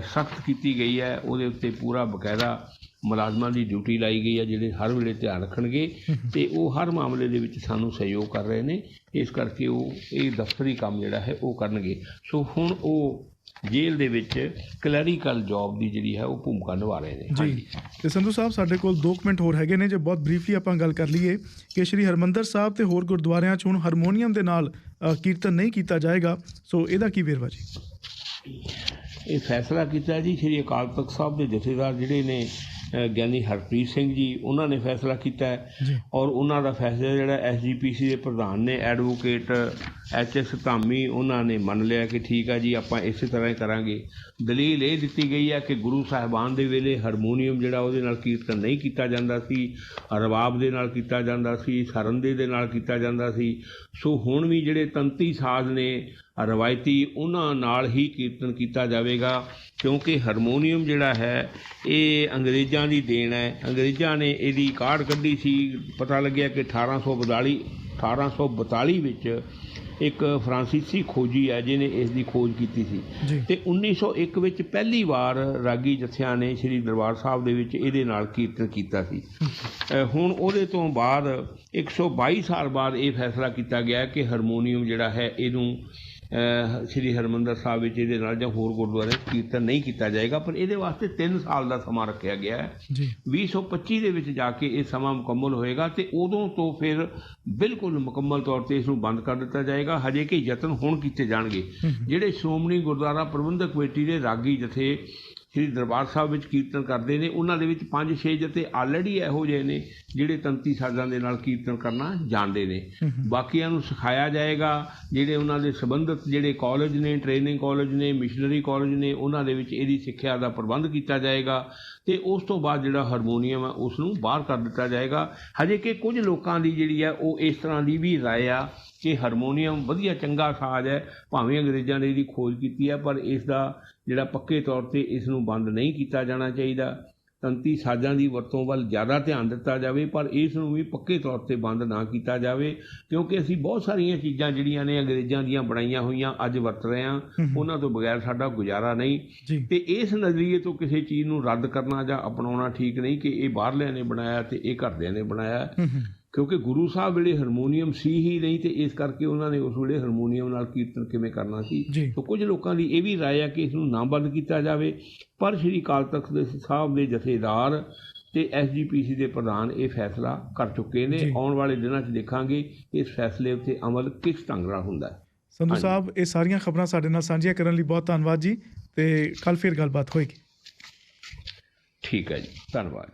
ਸਖਤ ਕੀਤੀ ਗਈ ਹੈ, ਉਹਦੇ ਉੱਤੇ ਪੂਰਾ ਬਕਾਇਦਾ ਮੁਲਾਜ਼ਮਾਂ ਦੀ ਡਿਊਟੀ ਲਾਈ ਗਈ ਹੈ ਜਿਹੜੇ ਹਰ ਵੇਲੇ ਧਿਆਨ ਰੱਖਣਗੇ ਅਤੇ ਉਹ ਹਰ ਮਾਮਲੇ ਦੇ ਵਿੱਚ ਸਾਨੂੰ ਸਹਿਯੋਗ ਕਰ ਰਹੇ ਨੇ, ਇਸ ਕਰਕੇ ਉਹ ਇਹ ਦਫ਼ਤਰੀ ਕੰਮ ਜਿਹੜਾ ਹੈ ਉਹ ਕਰਨਗੇ। ਸੋ ਹੁਣ ਉਹ ਜੇਲ੍ਹ ਦੇ ਵਿੱਚ ਕਲੈਰੀਕਲ ਜੋਬ ਦੀ ਜਿਹੜੀ ਹੈ ਉਹ ਭੂਮਿਕਾ ਨਿਭਾ ਰਹੇ ਨੇ ਜੀ।
ਅਤੇ ਸੰਧੂ ਸਾਹਿਬ, ਸਾਡੇ ਕੋਲ 2 ਮਿੰਟ ਹੋਰ ਹੈਗੇ ਨੇ, ਜੇ ਬਹੁਤ ਬਰੀਫਲੀ ਆਪਾਂ ਗੱਲ ਕਰ ਲਈਏ ਕਿ ਸ਼੍ਰੀ ਹਰਿਮੰਦਰ ਸਾਹਿਬ ਅਤੇ ਹੋਰ ਗੁਰਦੁਆਰਿਆਂ 'ਚ ਹੁਣ ਹਾਰਮੋਨੀਅਮ ਦੇ ਨਾਲ ਕੀਰਤਨ ਨਹੀਂ ਕੀਤਾ ਜਾਏਗਾ, ਸੋ ਇਹਦਾ ਕੀ ਵੇਰਵਾ ਜੀ?
ਇਹ ਫੈਸਲਾ ਕੀਤਾ ਜੀ ਸ਼੍ਰੀ ਅਕਾਲ ਤਖ਼ਤ ਸਾਹਿਬ ਦੇ ਜਥੇਦਾਰ ਜਿਹੜੇ ਨੇ ਗਿਆਨੀ ਹਰਪ੍ਰੀਤ ਸਿੰਘ ਜੀ, ਉਹਨਾਂ ਨੇ ਫੈਸਲਾ ਕੀਤਾ ਹੈ।
ਜੀ
ਔਰ ਉਹਨਾਂ ਦਾ ਫੈਸਲਾ ਜਿਹੜਾ SGPC ਦੇ ਪ੍ਰਧਾਨ ਨੇ ਐਡਵੋਕੇਟ HS ਧਾਮੀ, ਉਹਨਾਂ ਨੇ ਮੰਨ ਲਿਆ ਕਿ ਠੀਕ ਆ ਜੀ, ਆਪਾਂ ਇਸੇ ਤਰ੍ਹਾਂ ਹੀ ਕਰਾਂਗੇ। ਦਲੀਲ ਇਹ ਦਿੱਤੀ ਗਈ ਹੈ ਕਿ ਗੁਰੂ ਸਾਹਿਬਾਨ ਦੇ ਵੇਲੇ ਹਾਰਮੋਨੀਅਮ ਜਿਹੜਾ ਉਹਦੇ ਨਾਲ ਕੀਰਤਨ ਨਹੀਂ ਕੀਤਾ ਜਾਂਦਾ ਸੀ, ਰਬਾਬ ਦੇ ਨਾਲ ਕੀਤਾ ਜਾਂਦਾ ਸੀ, ਸਰੰਦੇ ਦੇ ਨਾਲ ਕੀਤਾ ਜਾਂਦਾ ਸੀ। ਸੋ ਹੁਣ ਵੀ ਜਿਹੜੇ ਤੰਤੀ ਸਾਜ਼ ਨੇ ਰਵਾਇਤੀ, ਉਹਨਾਂ ਨਾਲ ਹੀ ਕੀਰਤਨ ਕੀਤਾ ਜਾਵੇਗਾ, ਕਿਉਂਕਿ ਹਾਰਮੋਨੀਅਮ ਜਿਹੜਾ ਹੈ ਇਹ ਅੰਗਰੇਜ਼ਾਂ ਦੀ ਦੇਣ ਹੈ। ਅੰਗਰੇਜ਼ਾਂ ਨੇ ਇਹਦੀ ਕਾਢ ਕੱਢੀ ਸੀ। ਪਤਾ ਲੱਗਿਆ ਕਿ 1842 ਵਿੱਚ ਇੱਕ ਫਰਾਂਸੀਸੀ ਖੋਜੀ ਹੈ ਜਿਹਨੇ ਇਸ ਦੀ ਖੋਜ ਕੀਤੀ ਸੀ, ਅਤੇ 1901 ਵਿੱਚ ਪਹਿਲੀ ਵਾਰ ਰਾਗੀ ਜਥਿਆਂ ਨੇ ਸ੍ਰੀ ਦਰਬਾਰ ਸਾਹਿਬ ਦੇ ਵਿੱਚ ਇਹਦੇ ਨਾਲ ਕੀਰਤਨ ਕੀਤਾ ਸੀ। ਹੁਣ ਉਹਦੇ ਤੋਂ ਬਾਅਦ 122 ਸਾਲ ਬਾਅਦ ਇਹ ਫੈਸਲਾ ਕੀਤਾ ਗਿਆ ਕਿ ਹਾਰਮੋਨੀਅਮ ਜਿਹੜਾ ਹੈ ਇਹਨੂੰ ਸ੍ਰੀ ਹਰਿਮੰਦਰ ਸਾਹਿਬ ਵਿੱਚ ਇਹਦੇ ਨਾਲ ਜਾਂ ਹੋਰ ਗੁਰਦੁਆਰੇ ਕੀਰਤਨ ਨਹੀਂ ਕੀਤਾ ਜਾਏਗਾ, ਪਰ ਇਹਦੇ ਵਾਸਤੇ 3 ਸਾਲ ਦਾ ਸਮਾਂ ਰੱਖਿਆ ਗਿਆ ਹੈ। 2025 ਦੇ ਵਿੱਚ ਜਾ ਕੇ ਇਹ ਸਮਾਂ ਮੁਕੰਮਲ ਹੋਏਗਾ ਅਤੇ ਉਦੋਂ ਤੋਂ ਫਿਰ ਬਿਲਕੁਲ ਮੁਕੰਮਲ ਤੌਰ 'ਤੇ ਇਸ ਨੂੰ ਬੰਦ ਕਰ ਦਿੱਤਾ ਜਾਏਗਾ। ਹਜੇ ਕਿ ਯਤਨ ਹੁਣ ਕੀਤੇ ਜਾਣਗੇ। ਜਿਹੜੇ ਸ਼੍ਰੋਮਣੀ ਗੁਰਦੁਆਰਾ ਪ੍ਰਬੰਧਕ ਕਮੇਟੀ ਦੇ ਰਾਗੀ ਜਥੇ ਸ੍ਰੀ ਦਰਬਾਰ ਸਾਹਿਬ ਵਿੱਚ ਕੀਰਤਨ ਕਰਦੇ ਨੇ, ਉਹਨਾਂ ਦੇ ਵਿੱਚ 5-6 ਜਥੇ ਆਲਰੇਡੀ ਇਹੋ ਜਿਹੇ ਨੇ ਜਿਹੜੇ ਤੰਤੀ ਸਾਜ਼ਾਂ ਦੇ ਨਾਲ ਕੀਰਤਨ ਕਰਨਾ ਜਾਣਦੇ ਨੇ। ਬਾਕੀਆਂ ਨੂੰ ਸਿਖਾਇਆ ਜਾਏਗਾ। ਜਿਹੜੇ ਉਹਨਾਂ ਦੇ ਸੰਬੰਧਿਤ ਜਿਹੜੇ ਕਾਲਜ ਨੇ, ਟ੍ਰੇਨਿੰਗ ਕਾਲਜ ਨੇ, ਮਿਸ਼ਨਰੀ ਕਾਲਜ ਨੇ, ਉਹਨਾਂ ਦੇ ਵਿੱਚ ਇਹਦੀ ਸਿੱਖਿਆ ਦਾ ਪ੍ਰਬੰਧ ਕੀਤਾ ਜਾਏਗਾ ਅਤੇ ਉਸ ਤੋਂ ਬਾਅਦ ਜਿਹੜਾ ਹਾਰਮੋਨੀਅਮ ਹੈ ਉਸ ਨੂੰ ਬਾਹਰ ਕਰ ਦਿੱਤਾ ਜਾਏਗਾ। ਹਜੇ ਕਿ ਕੁਝ ਲੋਕਾਂ ਦੀ ਜਿਹੜੀ ਹੈ ਉਹ ਇਸ ਤਰ੍ਹਾਂ ਦੀ ਵੀ ਰਾਏ ਆ ਕਿ ਹਾਰਮੋਨੀਅਮ ਵਧੀਆ ਚੰਗਾ ਸਾਜ਼ ਹੈ, ਭਾਵੇਂ ਅੰਗਰੇਜ਼ਾਂ ਨੇ ਇਹਦੀ ਖੋਜ ਕੀਤੀ ਹੈ, ਪਰ ਇਸ ਦਾ ਜਿਹੜਾ ਪੱਕੇ ਤੌਰ 'ਤੇ ਇਸ ਨੂੰ ਬੰਦ ਨਹੀਂ ਕੀਤਾ ਜਾਣਾ ਚਾਹੀਦਾ। ਤੰਤੀ ਸਾਜ਼ਾਂ ਦੀ ਵਰਤੋਂ ਵੱਲ ਜ਼ਿਆਦਾ ਧਿਆਨ ਦਿੱਤਾ ਜਾਵੇ, ਪਰ ਇਸ ਨੂੰ ਵੀ ਪੱਕੇ ਤੌਰ 'ਤੇ ਬੰਦ ਨਾ ਕੀਤਾ ਜਾਵੇ, ਕਿਉਂਕਿ ਅਸੀਂ ਬਹੁਤ ਸਾਰੀਆਂ ਚੀਜ਼ਾਂ ਜਿਹੜੀਆਂ ਨੇ ਅੰਗਰੇਜ਼ਾਂ ਦੀਆਂ ਬਣਾਈਆਂ ਹੋਈਆਂ ਅੱਜ ਵਰਤ ਰਹੇ ਹਾਂ, ਉਹਨਾਂ ਤੋਂ ਬਗੈਰ ਸਾਡਾ ਗੁਜ਼ਾਰਾ ਨਹੀਂ। ਅਤੇ ਇਸ ਨਜ਼ਰੀਏ ਤੋਂ ਕਿਸੇ ਚੀਜ਼ ਨੂੰ ਰੱਦ ਕਰਨਾ ਜਾਂ ਅਪਣਾਉਣਾ ਠੀਕ ਨਹੀਂ ਕਿ ਇਹ ਬਾਹਰਲਿਆਂ ਨੇ ਬਣਾਇਆ ਅਤੇ ਇਹ ਘਰਦਿਆਂ ਨੇ ਬਣਾਇਆ, ਕਿਉਂਕਿ ਗੁਰੂ ਸਾਹਿਬ ਵੇਲੇ ਹਾਰਮੋਨੀਅਮ ਸੀ ਹੀ ਨਹੀਂ, ਅਤੇ ਇਸ ਕਰਕੇ ਉਹਨਾਂ ਨੇ ਉਸ ਵੇਲੇ ਹਾਰਮੋਨੀਅਮ ਨਾਲ ਕੀਰਤਨ ਕਿਵੇਂ ਕਰਨਾ ਸੀ। ਤਾਂ ਕੁਝ ਲੋਕਾਂ ਦੀ ਇਹ ਵੀ ਰਾਏ ਹੈ ਕਿ ਇਸ ਨੂੰ ਨਾ ਬੰਦ ਕੀਤਾ ਜਾਵੇ, ਪਰ ਸ਼੍ਰੀ ਅਕਾਲ ਤਖ਼ਤ ਸਾਹਿਬ ਦੇ ਜਥੇਦਾਰ ਅਤੇ SGPC ਦੇ ਪ੍ਰਧਾਨ ਇਹ ਫੈਸਲਾ ਕਰ ਚੁੱਕੇ ਨੇ। ਆਉਣ ਵਾਲੇ ਦਿਨਾਂ 'ਚ ਦੇਖਾਂਗੇ ਇਸ ਫੈਸਲੇ ਉੱਤੇ ਅਮਲ ਕਿਸ ਢੰਗ ਨਾਲ ਹੁੰਦਾ ਹੈ।
ਸੰਧੂ ਸਾਹਿਬ, ਇਹ ਸਾਰੀਆਂ ਖਬਰਾਂ ਸਾਡੇ ਨਾਲ ਸਾਂਝੀਆਂ ਕਰਨ ਲਈ ਬਹੁਤ ਧੰਨਵਾਦ ਜੀ, ਅਤੇ ਕੱਲ੍ਹ ਫਿਰ ਗੱਲਬਾਤ ਹੋਏਗੀ।
ਠੀਕ ਹੈ ਜੀ, ਧੰਨਵਾਦ।